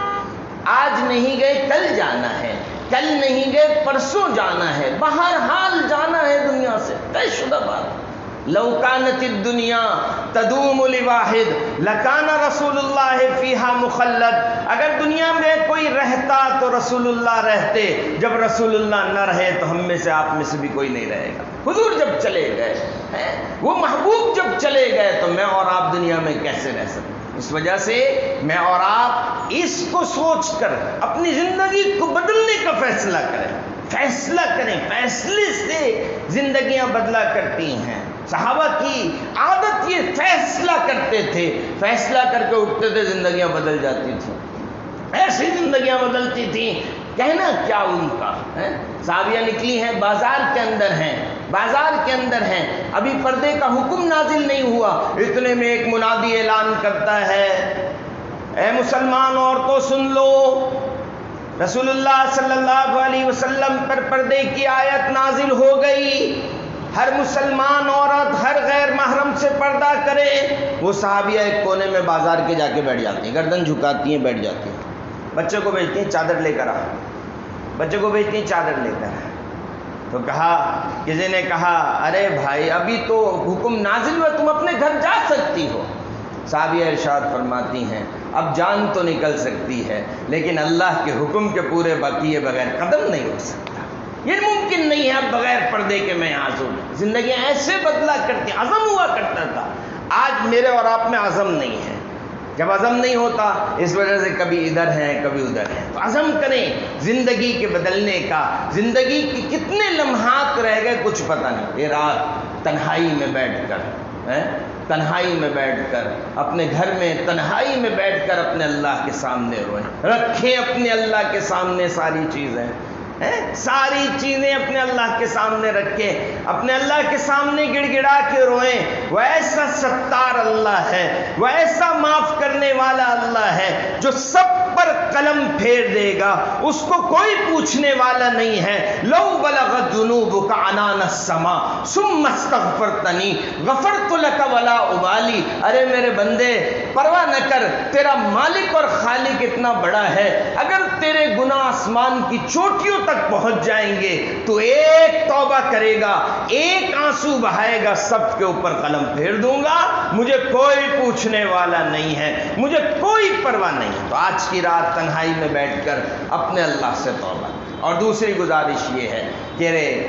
آج نہیں گئے کل جانا ہے، کل نہیں گئے پرسوں جانا ہے، بہرحال جانا ہے دنیا سے. طے شدہ بات. لو کانت الدنیا تدوم لواحد لکان رسول اللہ فیہا مخلد. اگر دنیا میں کوئی رہتا تو رسول اللہ رہتے، جب رسول اللہ نہ رہے تو ہم میں سے آپ میں سے بھی کوئی نہیں رہے گا. حضور جب چلے گئے، وہ محبوب جب چلے گئے تو میں اور آپ دنیا میں کیسے رہ سکتے. اس وجہ سے میں اور آپ اس کو سوچ کر اپنی زندگی کو بدلنے کا فیصلہ کریں. فیصلہ کریں، فیصلے سے زندگیاں بدلا کرتی ہیں. صحابہ کی عادت یہ فیصلہ کرتے تھے، فیصلہ کر کے اٹھتے تھے، زندگیاں بدل جاتی تھیں. ایسی زندگیاں بدلتی تھیں، کہنا کیا ان کا. صحابیہ نکلی ہیں، بازار کے اندر ہیں، بازار کے اندر ہیں. ابھی پردے کا حکم نازل نہیں ہوا، اتنے میں ایک منادی اعلان کرتا ہے، اے مسلمان عورتوں سن لو، رسول اللہ صلی اللہ علیہ وسلم پر پردے کی آیت نازل ہو گئی. ہر مسلمان عورت ہر غیر محرم سے پردہ کرے. وہ صحابیہ ایک کونے میں بازار کے جا کے بیٹھ جاتی ہیں، گردن جھکاتی ہیں، بیٹھ جاتی ہیں. بچے کو بھیجتی ہیں چادر لے کر آ، بچے کو بھیجتی ہیں چادر لے کر. تو کہا، کسی نے کہا، ارے بھائی ابھی تو حکم نازل ہوا، تم اپنے گھر جا سکتی ہو. صحابیہ ارشاد فرماتی ہیں، اب جان تو نکل سکتی ہے لیکن اللہ کے حکم کے پورے بقیے بغیر قدم نہیں ہو سکتا. یہ ممکن نہیں ہے اب بغیر پردے کے میں آزوں. زندگیاں ایسے بدلا کرتی، عزم ہوا کرتا تھا. آج میرے اور آپ میں عزم نہیں ہے. جب عزم نہیں ہوتا، اس وجہ سے کبھی ادھر ہیں کبھی ادھر ہیں. تو عزم کریں زندگی کے بدلنے کا. زندگی کے کتنے لمحات رہ گئے کچھ پتہ نہیں. یہ رات تنہائی میں بیٹھ کر، تنہائی میں بیٹھ کر اپنے گھر میں تنہائی میں بیٹھ کر اپنے اللہ کے سامنے روئیں. رکھیں اپنے اللہ کے سامنے ساری چیزیں، ساری چیزیں اپنے اللہ کے سامنے رکھیں، اپنے اللہ کے سامنے گڑ گڑا کے روئیں. وہ ایسا ستار اللہ ہے، وہ ایسا معاف کرنے والا اللہ ہے جو سب پر قلم پھیر دے گا، اس کو کوئی پوچھنے والا نہیں ہے. لو بلغت ذنوبک عنان السماء ثم استغفرتنی غفرت لک ولا ابالی. ارے میرے بندے پرواہ نہ کر، تیرا مالک اور خالق اتنا بڑا ہے، اگر تیرے گناہ آسمان کی چوٹیوں تک پہنچ جائیں گے تو ایک توبہ کرے گا، ایک آنسو بہائے گا، سب کے اوپر قلم پھیر دوں گا. مجھے کوئی پوچھنے والا نہیں ہے، مجھے کوئی پرواہ نہیں. تو آج کی رات تنہائی میں بیٹھ کر اپنے اللہ سے توبہ. اور دوسری گزارش یہ ہے کہ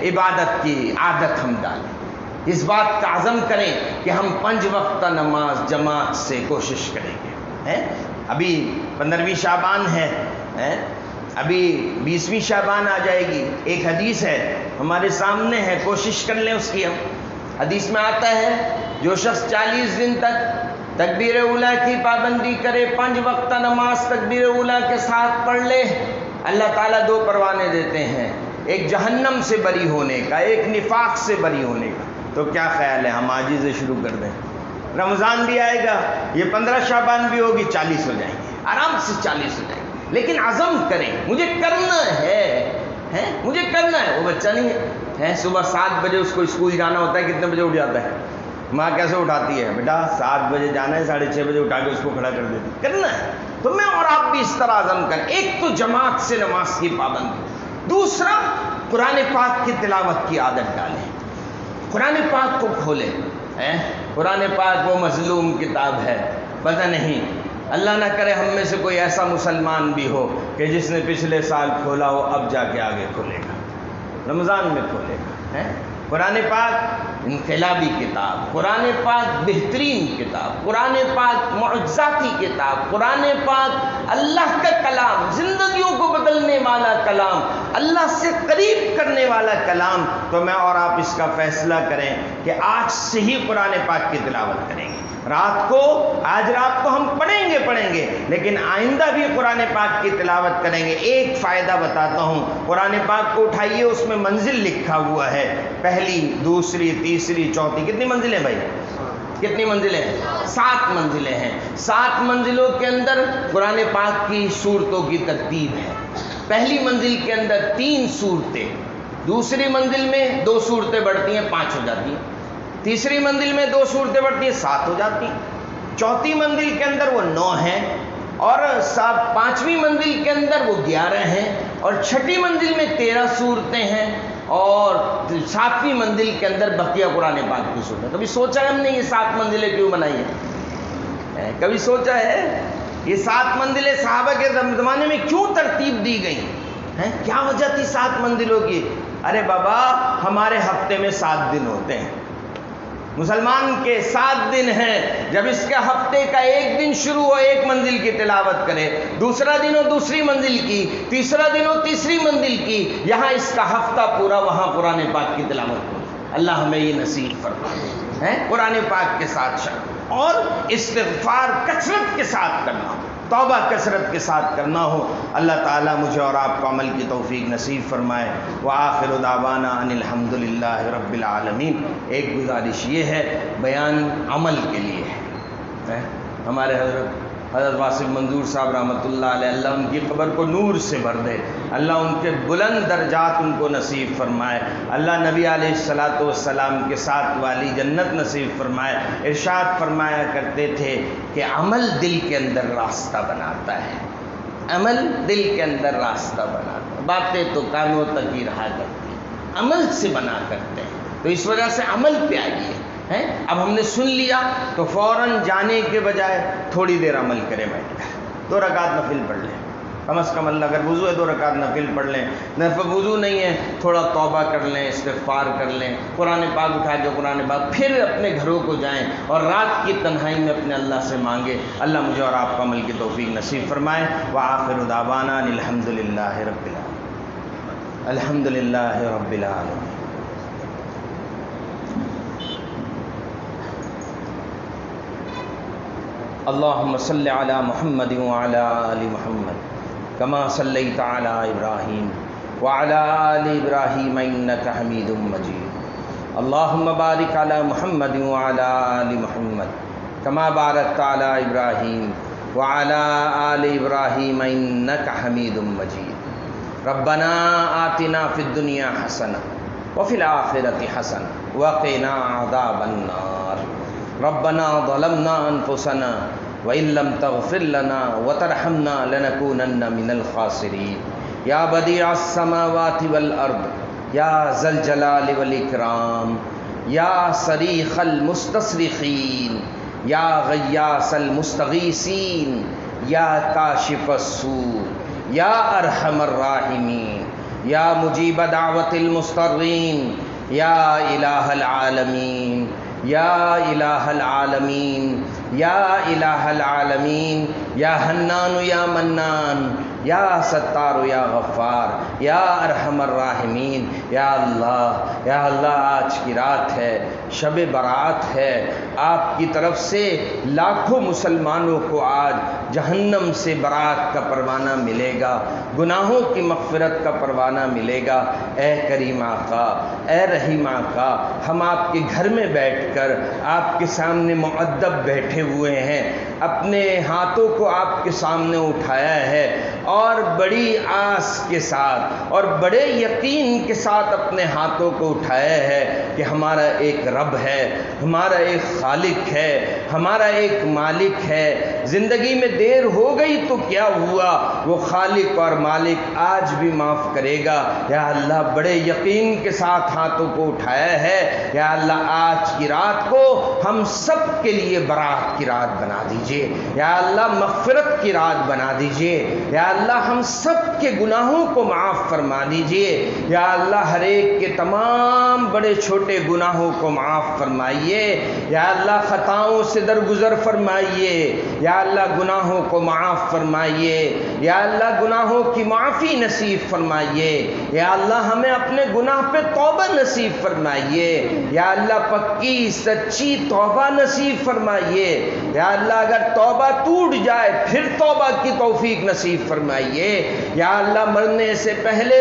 عبادت کی عادت ہم ڈالیں. اس بات کا عزم کریں کہ ہم 5 وقتہ نماز جماعت سے کوشش کریں گے. ابھی 15ویں شعبان ہے، ابھی 20ویں شعبان آ جائے گی. ایک حدیث ہے ہمارے سامنے ہے، کوشش کر لیں اس کی. ہم حدیث میں آتا ہے جو شخص 40 دن تک تکبیر اولیٰ کی پابندی کرے، 5 وقتہ نماز تکبیر اولیٰ کے ساتھ پڑھ لے، اللہ تعالیٰ 2 پروانے دیتے ہیں، ایک جہنم سے بری ہونے کا، ایک نفاق سے بری ہونے کا. تو کیا خیال ہے ہم آج سے شروع کر دیں؟ رمضان بھی آئے گا، یہ 15 شعبان بھی ہوگی، 40 ہو جائیں گے، آرام سے 40 ہو جائیں گے. لیکن عزم کریں، مجھے کرنا ہے، مجھے کرنا ہے. وہ بچہ نہیں ہے، صبح 7 بجے اس کو اسکول جانا ہوتا ہے، کتنے بجے اٹھ جاتا ہے؟ ماں کیسے اٹھاتی ہے؟ بیٹا 7 بجے جانا ہے، 6:30 بجے اٹھا کے اس کو کھڑا کر دیتی. کرنا ہے تو میں اور آپ بھی اس طرح عزم کریں. ایک تو جماعت سے نماز کی پابندی، دوسرا قرآن پاک کی تلاوت کی عادت ڈالیں. قرآن پاک کو کھولے. قرآن پاک وہ مظلوم کتاب ہے. پتہ نہیں اللہ نہ کرے ہم میں سے کوئی ایسا مسلمان بھی ہو کہ جس نے پچھلے سال کھولا ہو اب جا کے آگے کھولے گا، رمضان میں کھولے گا. قرآن پاک انقلابی کتاب، قرآن پاک بہترین کتاب، قرآن پاک معجزاتی کتاب، قرآن پاک اللہ کا کلام، زندگیوں کو بدلنے والا کلام، اللہ سے قریب کرنے والا کلام. تو میں اور آپ اس کا فیصلہ کریں کہ آج سے ہی قرآن پاک کی تلاوت کریں گے. آج رات کو ہم پڑھیں گے لیکن آئندہ بھی قرآن پاک کی تلاوت کریں گے. ایک فائدہ بتاتا ہوں، قرآن پاک کو اٹھائیے، اس میں منزل لکھا ہوا ہے، پہلی، دوسری، تیسری، چوتھی. کتنی منزلیں بھائی؟ کتنی منزلیں؟ 7 منزلیں ہیں. 7 منزلوں کے اندر قرآن پاک کی سورتوں کی ترتیب ہے. پہلی منزل کے اندر 3 سورتیں، دوسری منزل میں 2 سورتیں بڑھتی ہیں 5 ہو جاتی ہیں، تیسری منزل میں 2 سورتیں بڑھتی ہیں 7 ہو جاتی ہیں، چوتھی منزل کے اندر وہ 9 ہیں، اور 5ویں منزل کے اندر وہ 11 ہیں، اور 6ٹھی منزل میں 13 سورتیں ہیں، اور 7ویں منزل کے اندر بقیہ قرآن پاک کی سورتیں. کبھی سوچا ہے ہم نے یہ 7 منزلیں کیوں بنائی ہیں؟ کبھی سوچا ہے یہ 7 منزلیں صحابہ کے زمانے میں کیوں ترتیب دی گئیں؟ کیا وجہ تھی 7 منزلوں کی؟ ارے بابا، ہمارے ہفتے میں 7 دن ہوتے ہیں، مسلمان کے 7 دن ہیں. جب اس کے ہفتے کا ایک دن شروع ہو 1 منزل کی تلاوت کرے، دوسرا دن ہو دوسری منزل کی، تیسرا دن ہو تیسری منزل کی، یہاں اس کا ہفتہ پورا وہاں قرآن پاک کی تلاوت کرے. اللہ ہمیں یہ نصیب فرمائے. قرآن پاک کے ساتھ اور استغفار کثرت کے ساتھ کرنا ہو، توبہ کثرت کے ساتھ کرنا ہو. اللہ تعالیٰ مجھے اور آپ کو عمل کی توفیق نصیب فرمائے. وآخر دعوانا ان الحمدللہ رب العالمین. ایک گزارش یہ ہے، بیان عمل کے لیے ہے. ہمارے حضرت واصف منظور صاحب رحمۃ اللہ علیہ، اللہ ان کی قبر کو نور سے بھر دے، اللہ ان کے بلند درجات ان کو نصیب فرمائے، اللہ نبی علیہ الصلاۃ والسلام کے ساتھ والی جنت نصیب فرمائے. ارشاد فرمایا کرتے تھے کہ عمل دل کے اندر راستہ بناتا ہے، عمل دل کے اندر راستہ بناتا ہے. باتیں تو کانوں تک ہی رہا کرتی، عمل سے بنا کرتے ہیں. تو اس وجہ سے عمل پہ آئیے. اب ہم نے سن لیا تو فوراً جانے کے بجائے تھوڑی دیر عمل کریں، بیٹھ کر 2 رکعت نفل پڑھ لیں، کم از کم اللہ اگر وضو ہے 2 رکعت نفل پڑھ لیں، وضو نہیں ہے تھوڑا توبہ کر لیں، استغفار کر لیں، قرآن پاک اٹھا کے قرآن پاک، پھر اپنے گھروں کو جائیں اور رات کی تنہائی میں اپنے اللہ سے مانگے. اللہ مجھے اور آپ کو عمل کی توفیق نصیب فرمائے. وآخر دعوانا الحمدللہ رب العالمین. الحمدللہ رب العالمین. اللہم صلی علی محمد وعلی آل محمد کما صلیت علی ابراہیم وعلی آل ابراہیم انک حمید مجید. اللہم بارک علی محمد وعلی آل محمد کما بارکت علی ابراہیم وعلی آل ابراہیم انک حمید مجید. ربنا آتنا فی الدنیا حسنہ وفی الآخرۃ حسنہ وقنا عذاب النار. ربنا ظلمنا انفسنا وان لم تغفر لنا وترحمنا لنكونن من الخاسرین. یا بدیع السماوات والارض یا ذا الجلال والاکرام یا صریخ المستصرخین یا غیاث المستغیثین یا کاشف السوء یا ارحم الراحمین یا مجیب دعوت المضطرین یا الہ العالمین یا الہ العالمین یا الہ العالمین یا حنان یا منان یا ستار یا غفار یا ارحم الراحمین. یا اللہ آج کی رات ہے، شب برات ہے، آپ کی طرف سے لاکھوں مسلمانوں کو آج جہنم سے برات کا پروانہ ملے گا، گناہوں کی مغفرت کا پروانہ ملے گا. اے کریم آقا، اے رحیم آقا، ہم آپ کے گھر میں بیٹھ کر آپ کے سامنے مؤدب بیٹھے ہوئے ہیں، اپنے ہاتھوں کو آپ کے سامنے اٹھایا ہے اور بڑی آس کے ساتھ اور بڑے یقین کے ساتھ اپنے ہاتھوں کو اٹھایا ہے کہ ہمارا ایک رب ہے، ہمارا ایک خالق ہے، ہمارا ایک مالک ہے. زندگی میں دیر ہو گئی تو کیا ہوا، وہ خالق اور مالک آج بھی معاف کرے گا۔ یا اللہ بڑے یقین کے ساتھ ہاتھوں کو اٹھایا ہے، یا اللہ آج کی رات کو ہم سب کے لیے برات کی رات بنا دیجئے، یا اللہ مغفرت کی رات بنا دیجئے، یا اللہ ہم سب کے گناہوں کو معاف فرما دیجئے، یا اللہ ہر ایک کے تمام بڑے چھوٹے گناہوں کو معاف فرمائیے، یا اللہ خطاؤں سے درگزر فرمائیے، یا اللہ گناہوں کو معاف فرمائیے، یا اللہ گناہوں کی معافی نصیب فرمائیے، یا اللہ ہمیں اپنے گناہ پہ توبہ نصیب فرمائیے، یا اللہ پکی سچی توبہ نصیب فرمائیے، یا اللہ اگر توبہ ٹوٹ جائے پھر توبہ کی توفیق نصیب فرمائیے، یا اللہ مرنے سے پہلے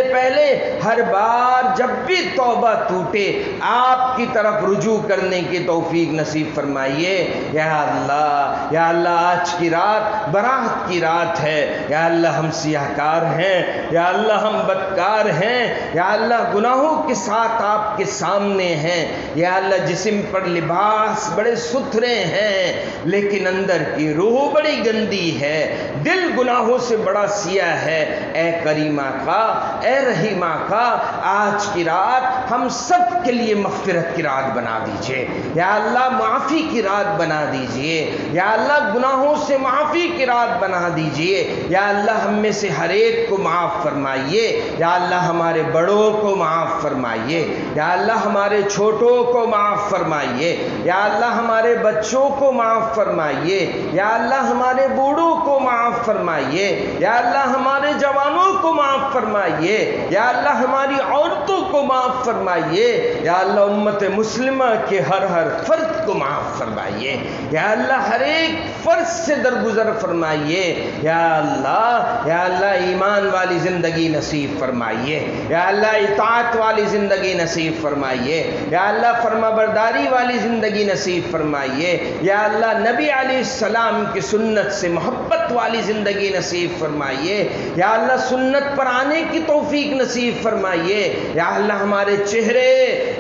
ہر بار جب بھی توبہ ٹوٹے آپ کی طرف رجوع کرنے کی توفیق نصیب فرمائیے، یا اللہ آج کی رات برات کی رات ہے، یا اللہ ہم سیاہکار ہیں، یا اللہ ہم بدکار ہیں، یا اللہ گناہوں کے ساتھ آپ کے سامنے ہیں، یا اللہ جسم پر لباس بڑے ستھرے ہیں لیکن اندر کی روح بڑی گندی ہے، دل گناہوں سے بڑا سیاہ ہے، اے کریمہ کا، اے رحیمہ کا آج کی رات ہم سب کے لیے مغفرت کی رات بنا دیجئے، یا اللہ معافی کی رات بنا دیجئے، یا اللہ گناہوں سے معافی کی رات بنا دیجئے، یا اللہ ہم میں سے ہر ایک کو معاف فرمائیے، یا اللہ ہمارے بڑوں کو معاف فرمائیے، یا اللہ ہمارے چھوٹوں کو معاف فرمائیے، یا اللہ ہمارے بچوں کو معاف فرمائیے، یا اللہ ہمارے بوڑھوں کو معاف فرمائیے، یا اللہ ہمارے جوانوں کو معاف فرمائیے، یا اللہ ہماری عورتوں کو معاف فرمائیے، یا اللہ امت مسلمہ کے ہر فرد کو معاف فرمائیے، یا اللہ ہر ایک فرد سے درگزر فرمائیے، یا اللہ ایمان والی زندگی نصیب فرمائیے، یا اللہ اطاعت والی زندگی نصیب فرمائیے، یا اللہ فرما برداری والی زندگی نصیب فرمائیے، یا اللہ نبی علیہ السلام کی سنت سے محبت والی زندگی نصیب فرمائیے، یا اللہ سنت پر آنے کی توفیق نصیب فرمائیے، یا اللہ ہمارے چہرے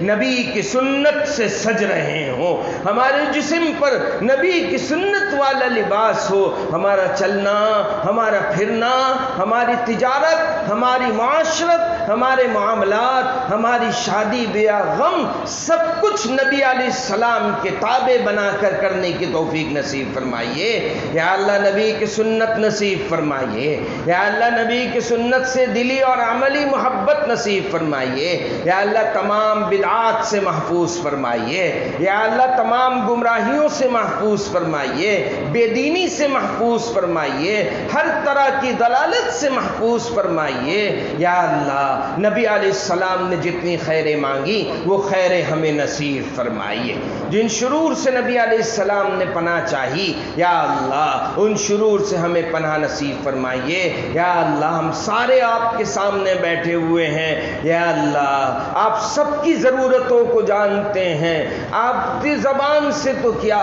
نبی کی سنت سے سج رہے ہوں، ہمارے جسم پر نبی کی سنت والا لباس ہو، ہمارا چلنا، ہمارا پھرنا، ہماری تجارت، ہماری معاشرت، ہمارے معاملات، ہماری شادی بیاہ غم سب کچھ نبی علیہ السلام کے تابع بنا کر کرنے کی توفیق نصیب فرمائیے، یا اللہ نبی کی سنت نصیب فرمائیے، یا اللہ نبی کی سنت سے دلی اور عملی محبت نصیب فرمائیے، یا اللہ تمام بدعات سے محفوظ فرمائیے، یا اللہ تمام گمراہیوں سے محفوظ فرمائیے، بے دینی سے محفوظ فرمائیے، ہر طرح کی ضلالت سے محفوظ فرمائیے، یا اللہ نبی علیہ السلام نے جتنی خیریں مانگی وہ خیریں ہمیں نصیب فرمائیے، جن شرور سے نبی علیہ السلام نے پناہ چاہی یا اللہ ان شرور سے ہمیں پناہ نصیب فرمائیے، یا اللہ ہم سارے آپ کے سامنے بیٹھے ہوئے ہیں، یا اللہ آپ سب کی ضرورتوں کو جانتے ہیں، آپ کی زبان سے تو کیا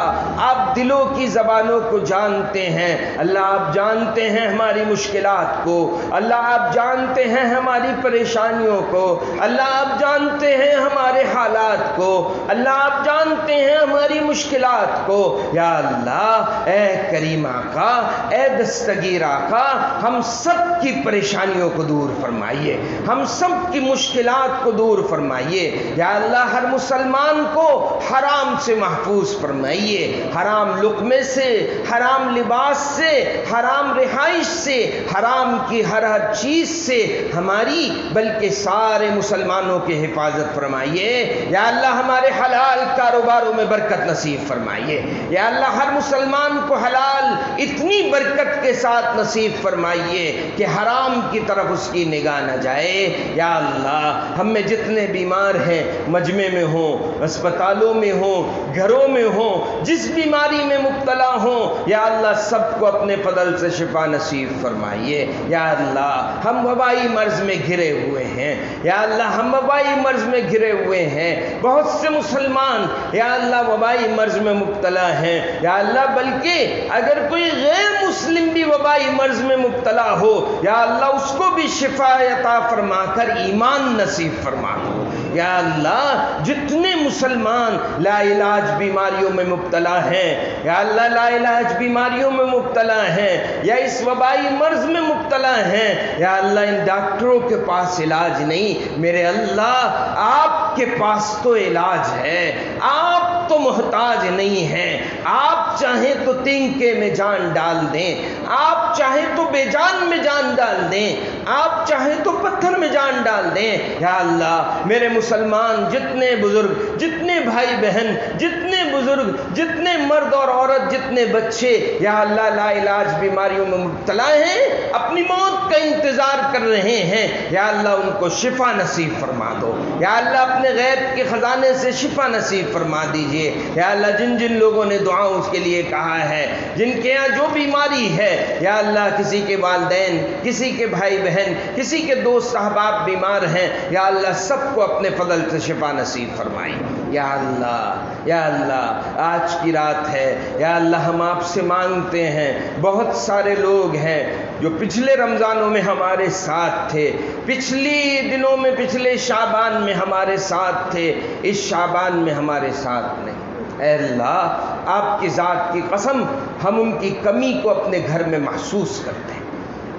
آپ دلوں کی زبانوں کو جانتے ہیں، اللہ آپ جانتے ہیں ہماری مشکلات کو، اللہ آپ جانتے ہیں ہماری پریشانیوں کو، اللہ آپ جانتے ہیں ہمارے حالات کو، اللہ آپ جانتے ہیں ہماری مشکلات کو، یا اللہ اے کریمہ کا، اے دستگیرہ کا ہم سب کی پریشانیوں کو دور فرمائیے، ہم سب کی مشکلات کو دور فرمائیے، یا اللہ ہر مسلمان کو حرام سے محفوظ فرمائیے، حرام لقمے سے، حرام لباس سے، حرام رہائش سے، حرام کی ہر چیز سے ہماری بلکہ سارے مسلمانوں کی حفاظت فرمائیے، یا اللہ ہمارے حلال کاروباروں میں برکت نصیب فرمائیے، یا اللہ ہر مسلمان کو حلال اتنی برکت کے ساتھ نصیب فرمائیے کہ حرام کی طرف اس کی نگاہ نہ جائے، یا اللہ ہم میں جتنے بیمار ہیں مجمع میں ہوں، اسپتالوں میں ہوں، گھروں میں ہوں، جس بیماری میں مبتلا ہوں، یا اللہ سب کو اپنے فضل سے شفا نصیب فرمائیے، یا اللہ ہم وبائی مرض میں گھرے ہوئے ہیں، یا اللہ ہم وبائی مرض میں گھرے ہوئے ہیں، بہت سے مسلمان یا اللہ وبائی مرض میں مبتلا ہیں، یا اللہ بلکہ اگر کوئی غیر مسلم بھی وبائی مرض میں مبتلا ہو یا اللہ اس کو بھی شفا عطا فرما کر ایمان نصیب فرما دو، یا اللہ جتنے مسلمان لا علاج بیماریوں میں مبتلا ہیں، یا اللہ لا علاج بیماریوں میں مبتلا ہیں یا اس وبائی مرض میں مبتلا ہیں، یا اللہ ان ڈاکٹروں کے پاس علاج نہیں، میرے اللہ آپ کے پاس تو علاج ہے، آپ تو محتاج نہیں ہیں، آپ چاہیں تو تنکے میں جان ڈال دیں، آپ چاہیں تو بے جان میں جان ڈال دیں، آپ چاہیں تو پتھر میں جان ڈال دیں، یا اللہ میرے مسلمان جتنے بزرگ، جتنے بھائی بہن، جتنے بزرگ، جتنے مرد اور عورت، جتنے بچے یا اللہ لا علاج بیماریوں میں مبتلا ہیں، اپنی موت کا انتظار کر رہے ہیں، یا اللہ ان کو شفا نصیب فرما دو، یا اللہ اپنے غیب کے خزانے سے شفا نصیب فرما دیجیے، یا اللہ جن جن لوگوں نے دعاؤں کے لیے کہا ہے، جن کے یہاں جو بیماری ہے، یا اللہ کسی کے والدین، کسی کے بھائی بہن، کسی کے دوست احباب بیمار ہیں، یا اللہ سب کو اپنے فضل سے شفا نصیب فرمائی، یا اللہ، یا اللہ آج کی رات ہے، یا اللہ ہم آپ سے مانگتے ہیں، بہت سارے لوگ ہیں جو پچھلے رمضانوں میں ہمارے ساتھ تھے، پچھلی دنوں میں، پچھلے شعبان میں ہمارے ساتھ تھے، اس شعبان میں ہمارے ساتھ نہیں، اے اللہ آپ کی ذات کی قسم ہم ان کی کمی کو اپنے گھر میں محسوس کرتے ہیں،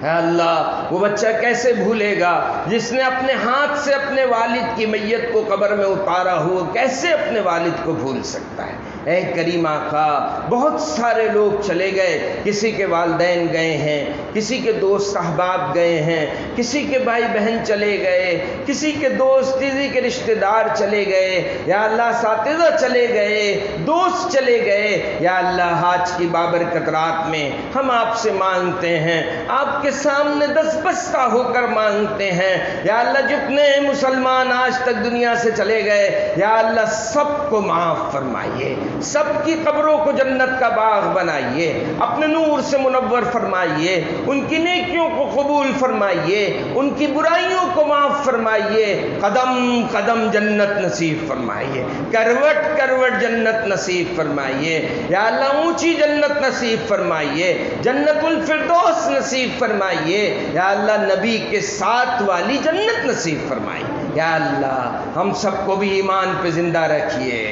اے اللہ وہ بچہ کیسے بھولے گا جس نے اپنے ہاتھ سے اپنے والد کی میت کو قبر میں اتارا ہوا، کیسے اپنے والد کو بھول سکتا ہے؟ اے کریم آقا بہت سارے لوگ چلے گئے، کسی کے والدین گئے ہیں، کسی کے دوست احباب گئے ہیں، کسی کے بھائی بہن چلے گئے، کسی کے دوست، کسی کے رشتہ دار چلے گئے، یا اللہ اساتذہ چلے گئے، دوست چلے گئے، یا اللہ آج کی بابرکت رات میں ہم آپ سے مانگتے ہیں، آپ کے سامنے دستبستہ ہو کر مانگتے ہیں، یا اللہ جتنے مسلمان آج تک دنیا سے چلے گئے، یا اللہ سب کو معاف فرمائیے، سب کی قبروں کو جنت کا باغ بنائیے، اپنے نور سے منور فرمائیے، ان کی نیکیوں کو قبول فرمائیے، ان کی برائیوں کو معاف فرمائیے، قدم قدم جنت نصیب فرمائیے، کروٹ کروٹ جنت نصیب فرمائیے، یا اللہ اونچی جنت نصیب فرمائیے، جنت الفردوس نصیب فرمائیے، یا اللہ نبی کے ساتھ والی جنت نصیب فرمائیے، یا اللہ ہم سب کو بھی ایمان پہ زندہ رکھیے،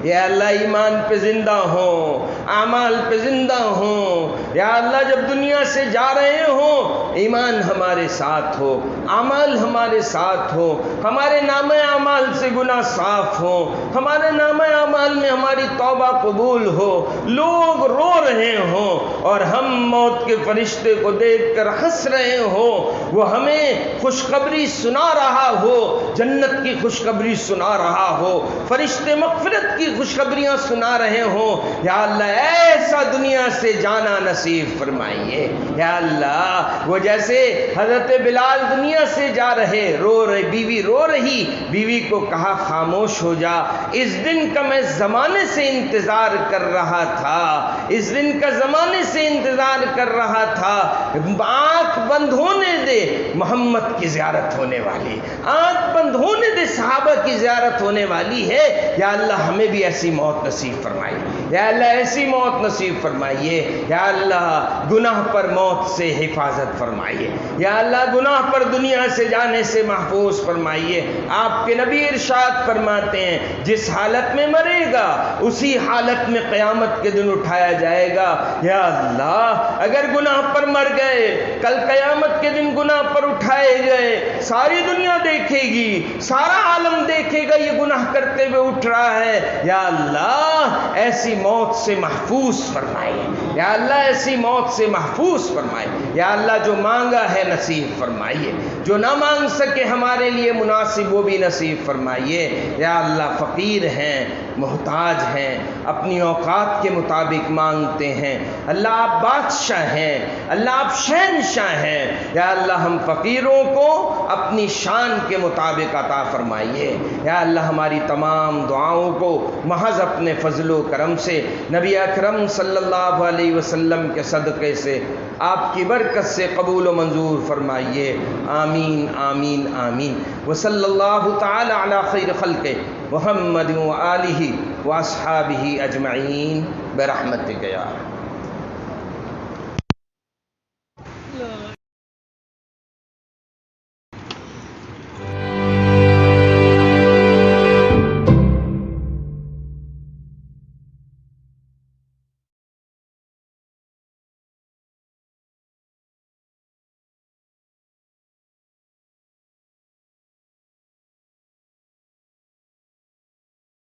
یا اللہ ایمان پہ زندہ ہوں، اعمال پہ زندہ ہوں، یا اللہ جب دنیا سے جا رہے ہوں ایمان ہمارے ساتھ ہو، اعمال ہمارے ساتھ ہو، ہمارے نامہ اعمال سے گناہ صاف ہوں، ہمارے نامہ اعمال میں ہماری توبہ قبول ہو، لوگ رو رہے ہوں اور ہم موت کے فرشتے کو دیکھ کر ہنس رہے ہوں، وہ ہمیں خوشخبری سنا رہا ہو، جنت کی خوشخبری سنا رہا ہو، فرشتے مغفرت کی خوشخبریاں سنا رہے ہوں، یا اللہ ایسا دنیا سے جانا نصیب فرمائیے، یا اللہ وہ جیسے حضرت بلال دنیا سے جا رہے، رو رہے، بیوی رو رہی، بیوی کو کہا خاموش ہو جا، اس دن کا میں زمانے سے انتظار کر رہا تھا، اس دن کا زمانے سے انتظار کر رہا تھا، آنکھ بند ہونے دے محمد کی زیارت ہونے والی، آنکھ بند ہونے دے صحابہ کی زیارت ہونے والی ہے، یا اللہ ہمیں بھی ایسی موت نصیب فرمائیے، یا اللہ ایسی موت نصیب فرمائیے، یا اللہ گناہ پر موت سے حفاظت فرمائیے، یا اللہ گناہ پر دنیا سے جانے سے محفوظ فرمائیے، آپ کے نبی ارشاد فرماتے ہیں جس حالت میں مرے گا اسی حالت میں قیامت کے دن اٹھایا جائے گا، یا اللہ اگر گناہ پر مر گئے کل قیامت کے دن گناہ پر اٹھائے گئے، ساری دنیا دیکھے گی، سارا عالم دیکھے گا یہ گناہ کرتے ہوئے اٹھ رہا ہے، یا اللہ ایسی موت سے محفوظ فرمائے، یا اللہ ایسی موت سے محفوظ فرمائے، یا اللہ جو مانگا ہے نصیب فرمائیے، جو نہ مانگ سکے ہمارے لیے مناسب وہ بھی نصیب فرمائیے، یا اللہ فقیر ہیں، محتاج ہیں، اپنی اوقات کے مطابق مانگتے ہیں، اللہ آپ بادشاہ ہیں، اللہ آپ شہنشاہ ہیں، یا اللہ ہم فقیروں کو اپنی شان کے مطابق عطا فرمائیے، یا اللہ ہماری تمام دعاؤں کو محض اپنے فضل و کرم سے نبی اکرم صلی اللہ علیہ وسلم کے صدقے سے آپ کی برکت سے قبول و منظور فرمائیے، آمین آمین آمین، وصلی اللہ تعالی علی خیر خلق محمد و آلہ و اصحابہ اجمعین برحمتک یا